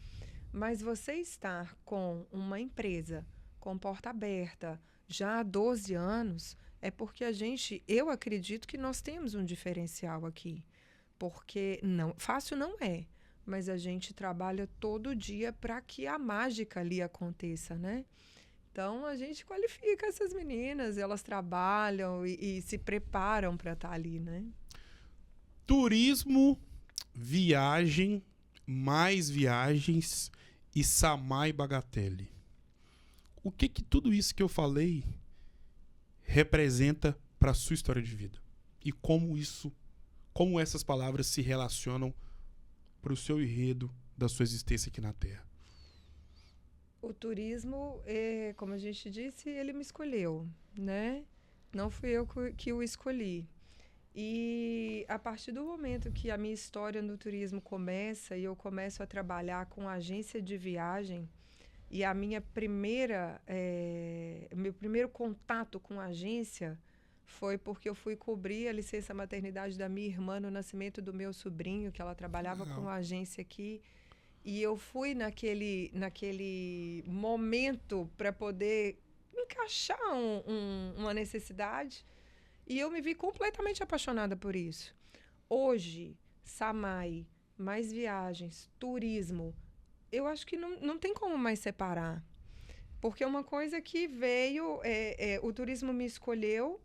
Mas você estar com uma empresa com porta aberta já há 12 anos, é porque eu acredito que nós temos um diferencial aqui. Porque fácil não é. Mas a gente trabalha todo dia para que a mágica ali aconteça, né? Então, a gente qualifica essas meninas, elas trabalham e se preparam para estar ali, né? Turismo, viagem, Mais Viagens e Samay Bagatelle. O que tudo isso que eu falei representa para a sua história de vida? E como essas palavras se relacionam para o seu enredo da sua existência aqui na Terra? O turismo, como a gente disse, ele me escolheu, né? Não fui eu que o escolhi. E a partir do momento que a minha história no turismo começa e eu começo a trabalhar com agência de viagem, e a minha meu primeiro contato com a agência foi porque eu fui cobrir a licença maternidade da minha irmã no nascimento do meu sobrinho, que ela trabalhava com uma agência aqui. E eu fui naquele momento para poder encaixar uma necessidade. E eu me vi completamente apaixonada por isso. Hoje, Samay, mais viagens, turismo, eu acho que não tem como mais separar. Porque uma coisa que veio, o turismo me escolheu,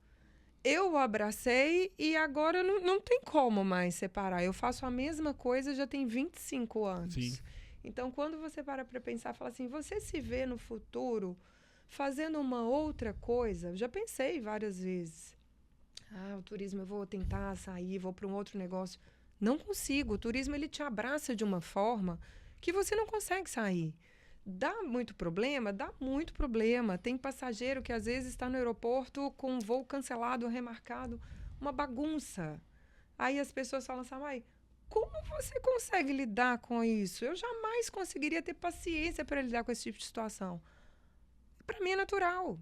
eu o abracei e agora não tem como mais separar. Eu faço a mesma coisa já tem 25 anos. Sim. Então, quando você para pensar, fala assim, você se vê no futuro fazendo uma outra coisa? Eu já pensei várias vezes. O turismo, eu vou tentar sair, vou para um outro negócio. Não consigo. O turismo, ele te abraça de uma forma que você não consegue sair. Dá muito problema? Dá muito problema. Tem passageiro que às vezes está no aeroporto com um voo cancelado, remarcado, uma bagunça. Aí as pessoas falam assim, como você consegue lidar com isso? Eu jamais conseguiria ter paciência para lidar com esse tipo de situação. Para mim é natural.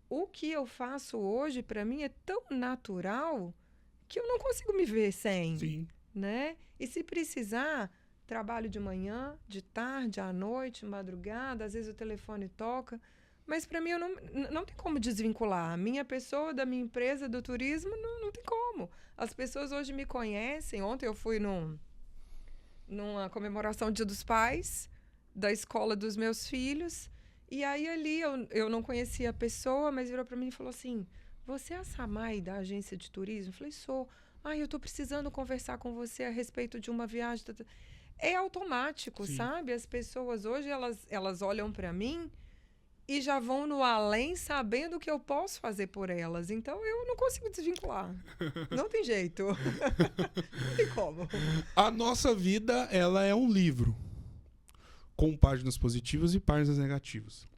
O que eu faço hoje, para mim, é tão natural que eu não consigo me ver sem. Sim. Né? E se precisar, trabalho de manhã, de tarde, à noite, madrugada, às vezes o telefone toca. Mas para mim eu não tem como desvincular. A minha pessoa, da minha empresa, do turismo, não tem como. As pessoas hoje me conhecem. Ontem eu fui numa comemoração do Dia dos Pais, da escola dos meus filhos. E aí ali eu não conhecia a pessoa, mas virou para mim e falou assim, você é a Samay da agência de turismo? Eu falei, sou. Eu estou precisando conversar com você a respeito de uma viagem. É automático, Sim. sabe? As pessoas hoje, elas olham para mim e já vão no além sabendo o que eu posso fazer por elas. Então, eu não consigo desvincular. Não tem jeito. Não tem como. A nossa vida, ela é um livro com páginas positivas e páginas negativas.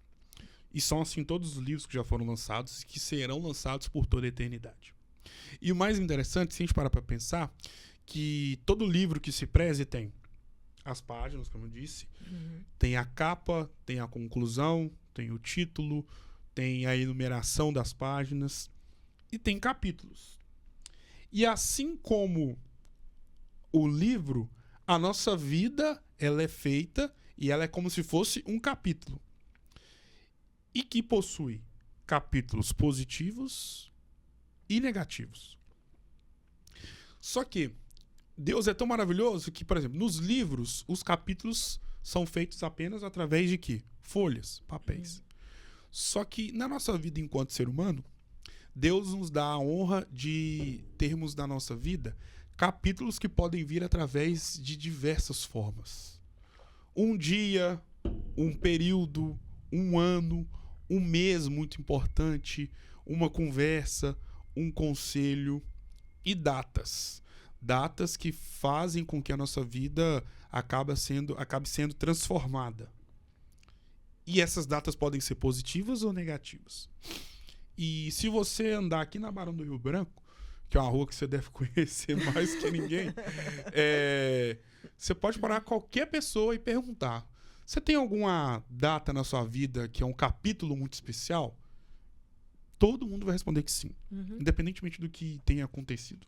E são assim todos os livros que já foram lançados e que serão lançados por toda a eternidade. E o mais interessante, se a gente parar para pensar, que todo livro que se preze tem as páginas, como eu disse, tem a capa, tem a conclusão, tem o título, tem a enumeração das páginas e tem capítulos. E assim como o livro, a nossa vida, ela é feita e ela é como se fosse um capítulo. E que possui capítulos positivos e negativos. Só que Deus é tão maravilhoso que, por exemplo, nos livros, os capítulos são feitos apenas através de quê? Folhas, papéis. Só que na nossa vida enquanto ser humano, Deus nos dá a honra de termos na nossa vida capítulos que podem vir através de diversas formas. Um dia, um período, um ano, um mês muito importante, uma conversa, um conselho e datas. Datas que fazem com que a nossa vida acabe sendo transformada. E essas datas podem ser positivas ou negativas. E se você andar aqui na Barão do Rio Branco, que é uma rua que você deve conhecer mais que ninguém, você pode parar qualquer pessoa e perguntar: você tem alguma data na sua vida que é um capítulo muito especial? Todo mundo vai responder que sim, independentemente do que tenha acontecido.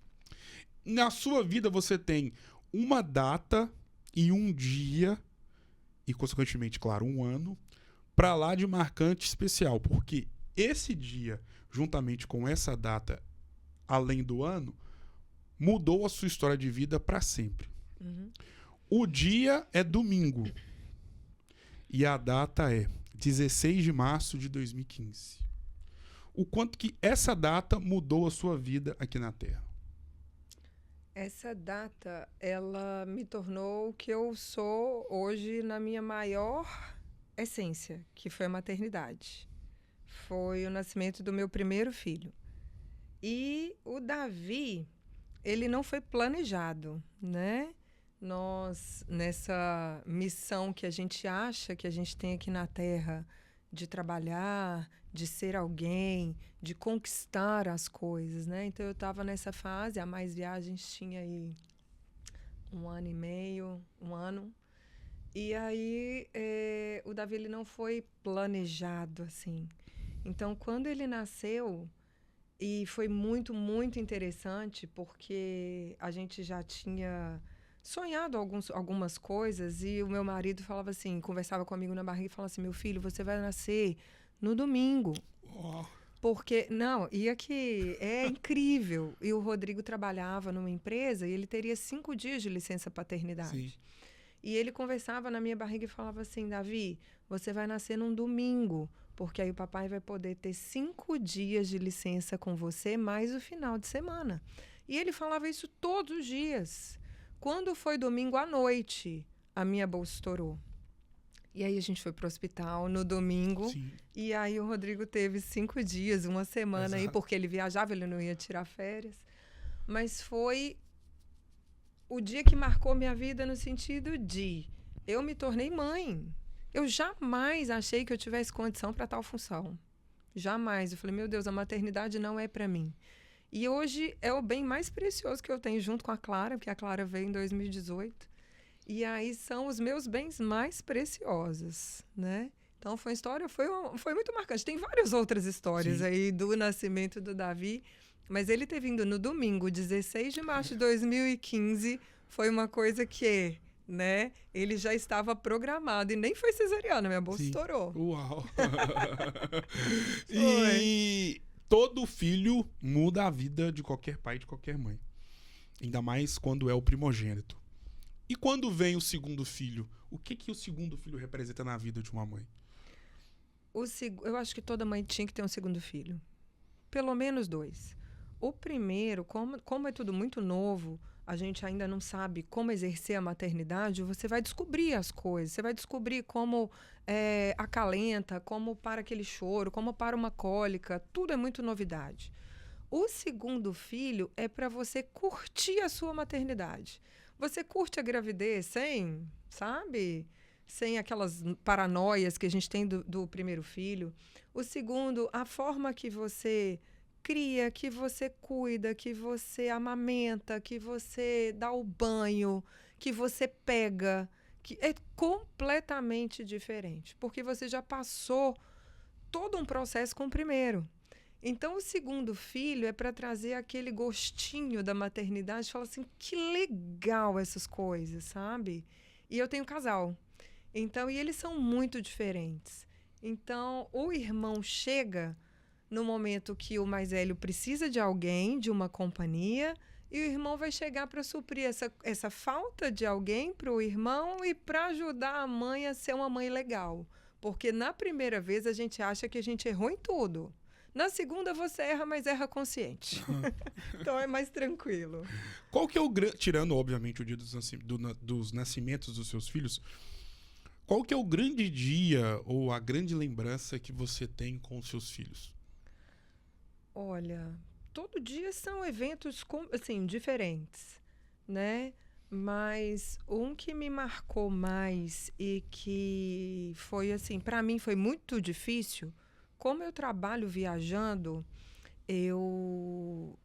Na sua vida você tem uma data e um dia, e consequentemente, claro, um ano, para lá de marcante especial, porque esse dia, juntamente com essa data, além do ano, mudou a sua história de vida para sempre. O dia é domingo e a data é 16 de março de 2015. O quanto que essa data mudou a sua vida aqui na Terra? Essa data, ela me tornou o que eu sou hoje na minha maior essência, que foi a maternidade. Foi o nascimento do meu primeiro filho. E o Davi, ele não foi planejado, né? Nós, nessa missão que a gente acha que a gente tem aqui na Terra, de trabalhar, de ser alguém, de conquistar as coisas, né? Então, eu estava nessa fase, a Mais Viagens tinha aí 1 ano e meio, 1 ano. E aí, o Davi, ele não foi planejado, assim. Então, quando ele nasceu, e foi muito, muito interessante, porque a gente já tinha sonhado algumas coisas, e o meu marido falava assim, conversava comigo na barriga e falava assim, meu filho, você vai nascer no domingo. Oh. Porque, não, e aqui é incrível. E o Rodrigo trabalhava numa empresa e ele teria 5 dias de licença paternidade. Sim. E ele conversava na minha barriga e falava assim, Davi, você vai nascer num domingo, porque aí o papai vai poder ter 5 dias de licença com você, mais o final de semana. E ele falava isso todos os dias. Quando foi domingo à noite, a minha bolsa estourou. E aí a gente foi pro hospital no domingo. Sim. E aí o Rodrigo teve 5 dias, 1 semana aí, Exato. porque ele viajava, ele não ia tirar férias. Mas foi o dia que marcou minha vida no sentido de eu me tornei mãe. Eu jamais achei que eu tivesse condição para tal função. Jamais. Eu falei, meu Deus, a maternidade não é para mim. E hoje é o bem mais precioso que eu tenho junto com a Clara, porque a Clara veio em 2018. E aí são os meus bens mais preciosos, né? Então foi uma história, foi muito marcante. Tem várias outras histórias Sim. aí do nascimento do Davi, mas ele ter vindo no domingo, 16 de março de 2015, foi uma coisa que, né, ele já estava programado e nem foi cesariana, minha bolsa Sim. estourou. Uau! E todo filho muda a vida de qualquer pai e de qualquer mãe. Ainda mais quando é o primogênito. E quando vem o segundo filho, o que o segundo filho representa na vida de uma mãe? Eu acho que toda mãe tinha que ter um segundo filho. Pelo menos 2. O primeiro, como é tudo muito novo, a gente ainda não sabe como exercer a maternidade, você vai descobrir as coisas. Você vai descobrir como acalenta, como para aquele choro, como para uma cólica. Tudo é muito novidade. O segundo filho é para você curtir a sua maternidade. Você curte a gravidez sem, sabe? Sem aquelas paranoias que a gente tem do primeiro filho. O segundo, a forma que você cria, que você cuida, que você amamenta, que você dá o banho, que você pega, que é completamente diferente. Porque você já passou todo um processo com o primeiro. Então, o segundo filho é para trazer aquele gostinho da maternidade, falar assim, que legal essas coisas, sabe? E eu tenho casal. Então, e eles são muito diferentes. Então, o irmão chega no momento que o mais velho precisa de alguém, de uma companhia, e o irmão vai chegar para suprir essa falta de alguém para o irmão e para ajudar a mãe a ser uma mãe legal. Porque na primeira vez a gente acha que a gente errou em tudo. Na segunda você erra, mas erra consciente. Então é mais tranquilo. Qual que é o grande... Tirando, obviamente, o dia dos nascimentos dos seus filhos, qual que é o grande dia ou a grande lembrança que você tem com os seus filhos? Olha, todo dia são eventos assim, diferentes, né? Mas um que me marcou mais e que foi assim, para mim foi muito difícil. Como eu trabalho viajando,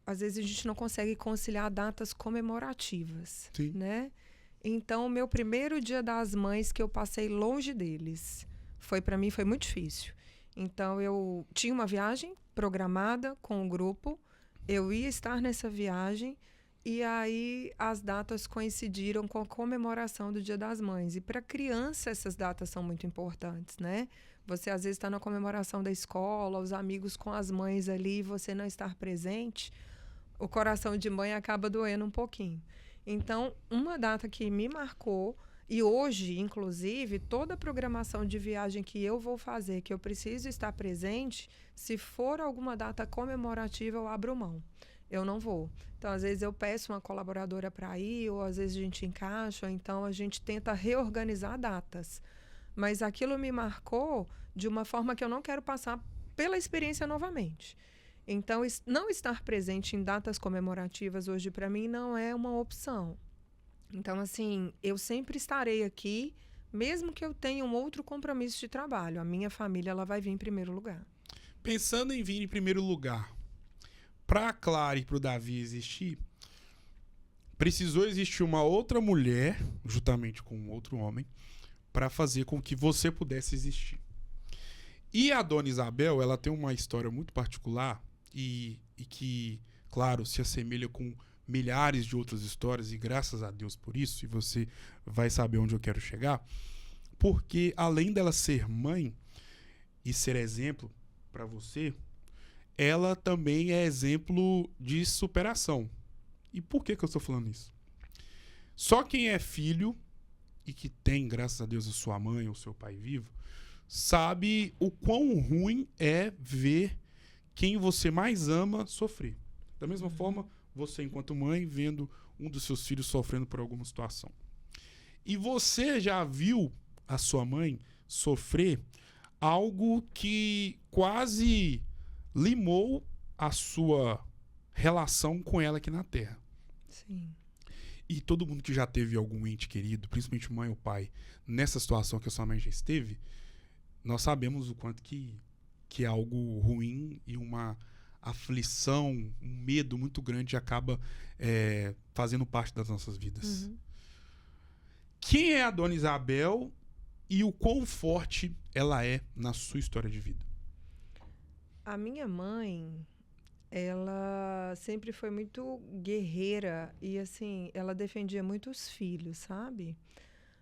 às vezes a gente não consegue conciliar datas comemorativas, Sim. né? Então, o meu primeiro Dia das Mães que eu passei longe deles, para mim foi muito difícil. Então, eu tinha uma viagem programada com o grupo, eu ia estar nessa viagem e aí as datas coincidiram com a comemoração do Dia das Mães. E para criança essas datas são muito importantes, né? Você às vezes está na comemoração da escola, os amigos com as mães ali, você não estar presente, o coração de mãe acaba doendo um pouquinho. Então, uma data que me marcou, e hoje, inclusive, toda a programação de viagem que eu vou fazer, que eu preciso estar presente, se for alguma data comemorativa, eu abro mão. Eu não vou. Então, às vezes eu peço uma colaboradora para ir, ou às vezes a gente encaixa, ou então a gente tenta reorganizar datas. Mas aquilo me marcou de uma forma que eu não quero passar pela experiência novamente. Então, não estar presente em datas comemorativas hoje, para mim, não é uma opção. Então, assim, eu sempre estarei aqui, mesmo que eu tenha um outro compromisso de trabalho. A minha família, ela vai vir em primeiro lugar. Pensando em vir em primeiro lugar, para a Clara e para o Davi existir, precisou existir uma outra mulher, juntamente com um outro homem, para fazer com que você pudesse existir. E a Dona Isabel, ela tem uma história muito particular e que, claro, se assemelha com milhares de outras histórias, e graças a Deus por isso, e você vai saber onde eu quero chegar, porque além dela ser mãe e ser exemplo para você, ela também é exemplo de superação. E por que eu estou falando isso? Só quem é filho e que tem, graças a Deus, a sua mãe ou seu pai vivo, sabe o quão ruim é ver quem você mais ama sofrer. Da mesma forma, você, enquanto mãe, vendo um dos seus filhos sofrendo por alguma situação. E você já viu a sua mãe sofrer algo que quase limou a sua relação com ela aqui na Terra. Sim. E todo mundo que já teve algum ente querido, principalmente mãe ou pai, nessa situação que a sua mãe já esteve, nós sabemos o quanto que é algo ruim e uma aflição, um medo muito grande acaba fazendo parte das nossas vidas. Uhum. Quem é a Dona Isabel e o quão forte ela é na sua história de vida? A minha mãe, ela sempre foi muito guerreira e, assim, ela defendia muito os filhos, sabe?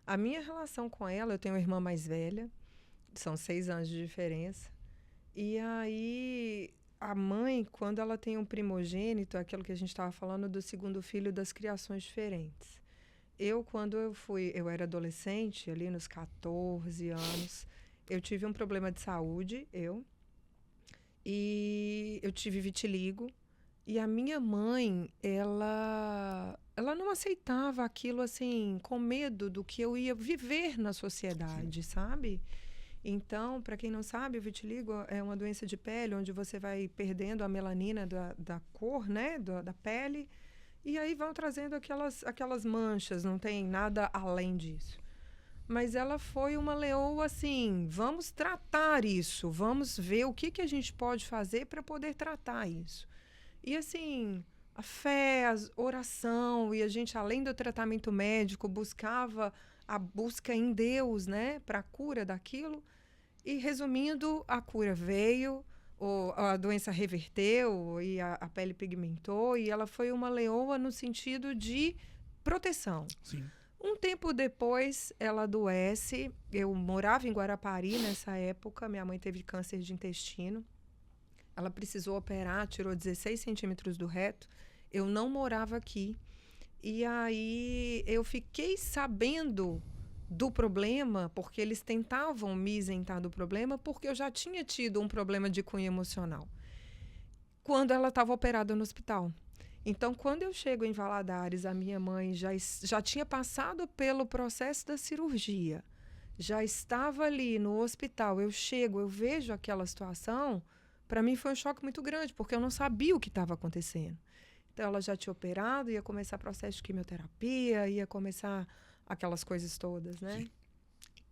A minha relação com ela, eu tenho uma irmã mais velha, são 6 anos de diferença. E aí, a mãe, quando ela tem um primogênito, aquilo que a gente estava falando do segundo filho das criações diferentes. Quando eu era adolescente, ali nos 14 anos, eu tive um problema de saúde, e eu tive vitiligo. E a minha mãe, ela não aceitava aquilo, assim, com medo do que eu ia viver na sociedade, sabe? Então, para quem não sabe, o vitiligo é uma doença de pele onde você vai perdendo a melanina da cor, né, da pele, e aí vão trazendo aquelas manchas, não tem nada além disso. Mas ela foi uma leoa assim, vamos tratar isso, vamos ver o que a gente pode fazer para poder tratar isso. E assim, a fé, a oração, e a gente, além do tratamento médico, buscava a busca em Deus, né, para a cura daquilo. E resumindo, a cura veio, a doença reverteu e a pele pigmentou, e ela foi uma leoa no sentido de proteção. Sim. Um tempo depois, ela adoece. Eu morava em Guarapari nessa época, minha mãe teve câncer de intestino. Ela precisou operar, tirou 16 centímetros do reto. Eu não morava aqui. E aí eu fiquei sabendo do problema, porque eles tentavam me isentar do problema, porque eu já tinha tido um problema de cunho emocional quando ela estava operada no hospital. Então, quando eu chego em Valadares, a minha mãe já tinha passado pelo processo da cirurgia, já estava ali no hospital. Eu chego, eu vejo aquela situação, para mim foi um choque muito grande, porque eu não sabia o que estava acontecendo. Então, ela já tinha operado, ia começar processo de quimioterapia, ia começar aquelas coisas todas, né? Sim.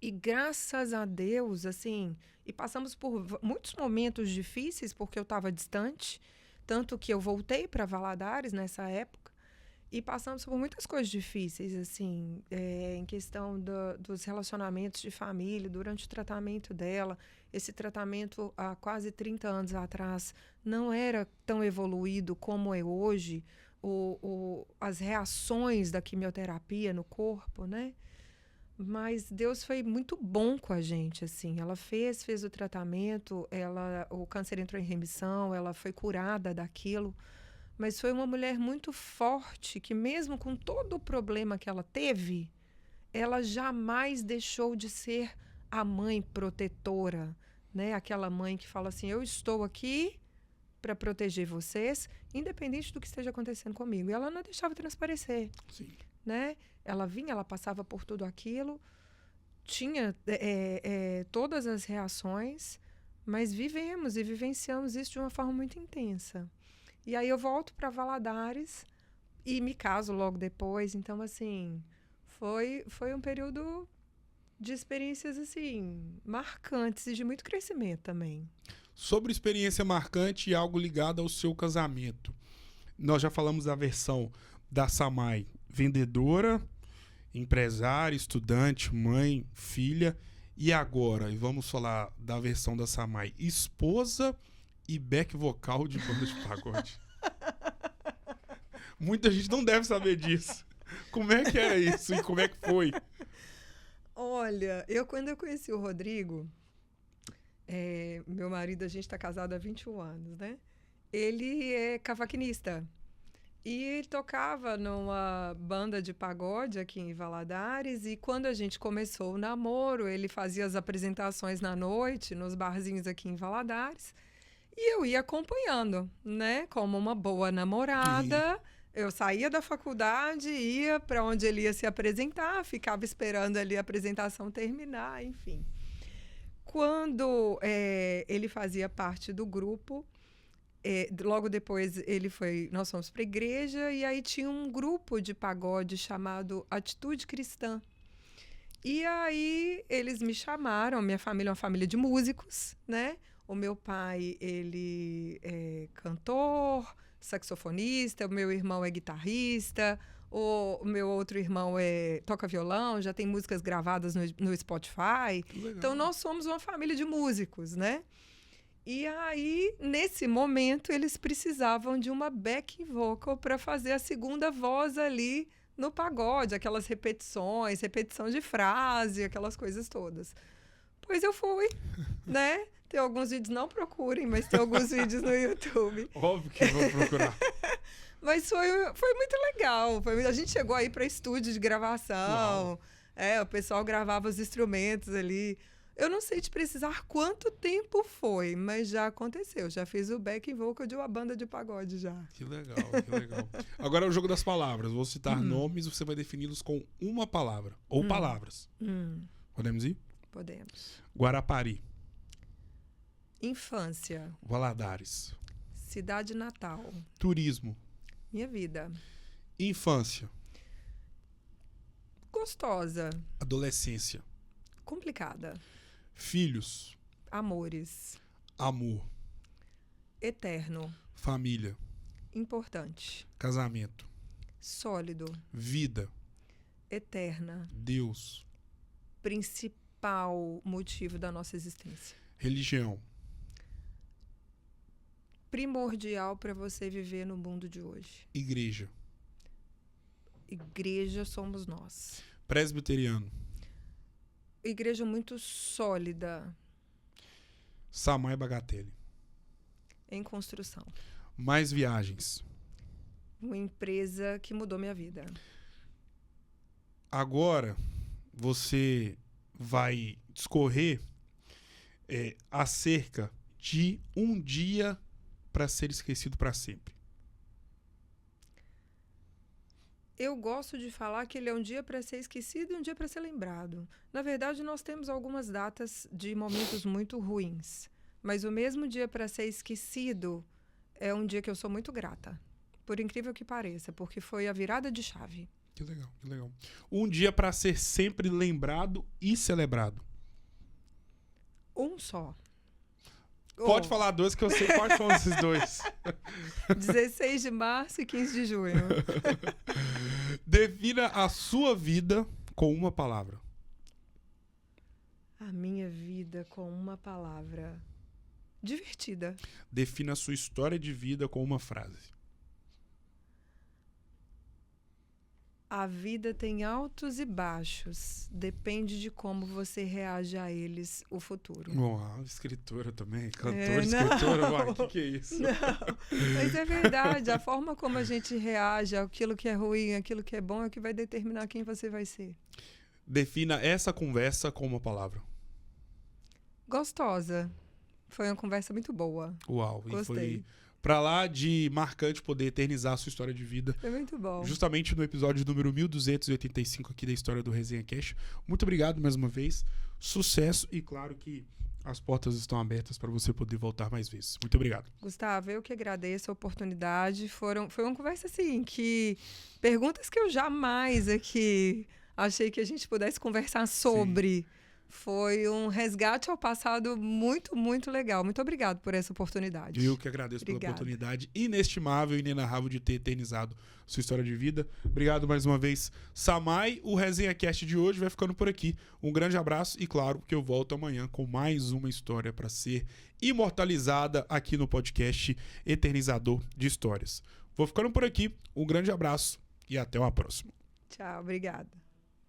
E graças a Deus, assim, e passamos por muitos momentos difíceis, porque eu estava distante, tanto que eu voltei para Valadares nessa época, e passamos por muitas coisas difíceis, assim, em questão dos relacionamentos de família, durante o tratamento dela. Esse tratamento, há quase 30 anos atrás, não era tão evoluído como é hoje, as reações da quimioterapia no corpo, né? Mas Deus foi muito bom com a gente, assim. Ela fez o tratamento, o câncer entrou em remissão, ela foi curada daquilo. Mas foi uma mulher muito forte, que mesmo com todo o problema que ela teve, ela jamais deixou de ser a mãe protetora, né? Aquela mãe que fala assim, eu estou aqui para proteger vocês, independente do que esteja acontecendo comigo. E ela não deixava transparecer. Sim. Né? Ela vinha, ela passava por tudo aquilo, tinha todas as reações, Mas vivemos e vivenciamos isso de uma forma muito intensa. E aí eu volto para Valadares e me caso logo depois. Então, assim, foi um período de experiências, assim, marcantes e de muito crescimento também. Sobre experiência marcante e algo ligado ao seu casamento. Nós já falamos da versão da Samay, vendedora, empresária, estudante, mãe, filha. E agora, vamos falar da versão da Samay, esposa e back vocal de banda de pagode. Muita gente não deve saber disso. Como é que era isso e como é que foi? Olha, quando eu conheci o Rodrigo, meu marido, a gente está casado há 21 anos, né? Ele é cavaquinista. E ele tocava numa banda de pagode aqui em Valadares. E quando a gente começou o namoro, ele fazia as apresentações na noite, nos barzinhos aqui em Valadares. E eu ia acompanhando, né? Como uma boa namorada. Eu saía da faculdade, ia para onde ele ia se apresentar, ficava esperando ali a apresentação terminar, enfim. Quando ele fazia parte do grupo, logo depois nós fomos para a igreja e aí tinha um grupo de pagode chamado Atitude Cristã. E aí eles me chamaram, minha família é uma família de músicos, né? O meu pai, ele é cantor, saxofonista, o meu irmão é guitarrista, o meu outro irmão toca violão, já tem músicas gravadas no Spotify. Então, nós somos uma família de músicos, né? E aí, nesse momento, eles precisavam de uma back vocal para fazer a segunda voz ali no pagode, aquelas repetições, repetição de frase, aquelas coisas todas. Pois eu fui, né? Tem alguns vídeos, não procurem, mas tem alguns vídeos no YouTube. Óbvio que eu vou procurar. Mas foi muito legal. A gente chegou aí para estúdio de gravação. O pessoal gravava os instrumentos ali. Eu não sei te precisar quanto tempo foi, mas já aconteceu. Já fiz o back vocal de uma banda de pagode já. Que legal, que legal. Agora é o jogo das palavras. Vou citar nomes e você vai defini-los com uma palavra. Ou palavras. Podemos ir? Podemos. Guarapari. Infância. Valadares. Cidade natal. Turismo. Minha vida. Infância. Gostosa. Adolescência. Complicada. Filhos. Amores. Amor. Eterno. Família. Importante. Casamento. Sólido. Vida. Eterna. Deus. Principal motivo da nossa existência. Religião. Primordial para você viver no mundo de hoje. Igreja. Igreja somos nós. Presbiteriano. Igreja muito sólida. Samay Bagatelle. Em construção. Mais viagens. Uma empresa que mudou minha vida. Agora você vai discorrer acerca de um dia para ser esquecido para sempre. Eu gosto de falar que ele é um dia para ser esquecido e um dia para ser lembrado. Na verdade, nós temos algumas datas de momentos muito ruins. Mas o mesmo dia para ser esquecido é um dia que eu sou muito grata. Por incrível que pareça, porque foi a virada de chave. Que legal, que legal. Um dia para ser sempre lembrado e celebrado. Um só. Pode falar dois que eu sei quais são esses dois. 16 de março e 15 de junho. Defina a sua vida com uma palavra. A minha vida com uma palavra. Divertida. Defina a sua história de vida com uma frase. A vida tem altos e baixos. Depende de como você reage a eles o futuro. Uau, escritora também. Cantora, escritora. Uau, que é isso? Não, mas é verdade. A forma como a gente reage àquilo que é ruim, àquilo que é bom, é o que vai determinar quem você vai ser. Defina essa conversa com uma palavra. Gostosa. Foi uma conversa muito boa. Uau, Gostei. E foi pra lá de marcante poder eternizar a sua história de vida. Foi muito bom. Justamente no episódio número 1285 aqui da História do Resenha Cash. Muito obrigado mais uma vez. Sucesso e claro que As portas estão abertas para você poder voltar mais vezes. Muito obrigado. Gustavo, eu que agradeço a oportunidade. Foi uma conversa assim, que perguntas que eu jamais aqui achei que a gente pudesse conversar sobre. Sim. Foi um resgate ao passado muito, muito legal. Muito obrigado por essa oportunidade. Eu que agradeço pela oportunidade inestimável e inenarrável de ter eternizado sua história de vida. Obrigado mais uma vez, Samay. O Resenha Cast de hoje vai ficando por aqui. Um grande abraço e, claro, que eu volto amanhã com mais uma história para ser imortalizada aqui no podcast Eternizador de Histórias. Vou ficando por aqui. Um grande abraço e até uma próxima. Tchau, obrigada.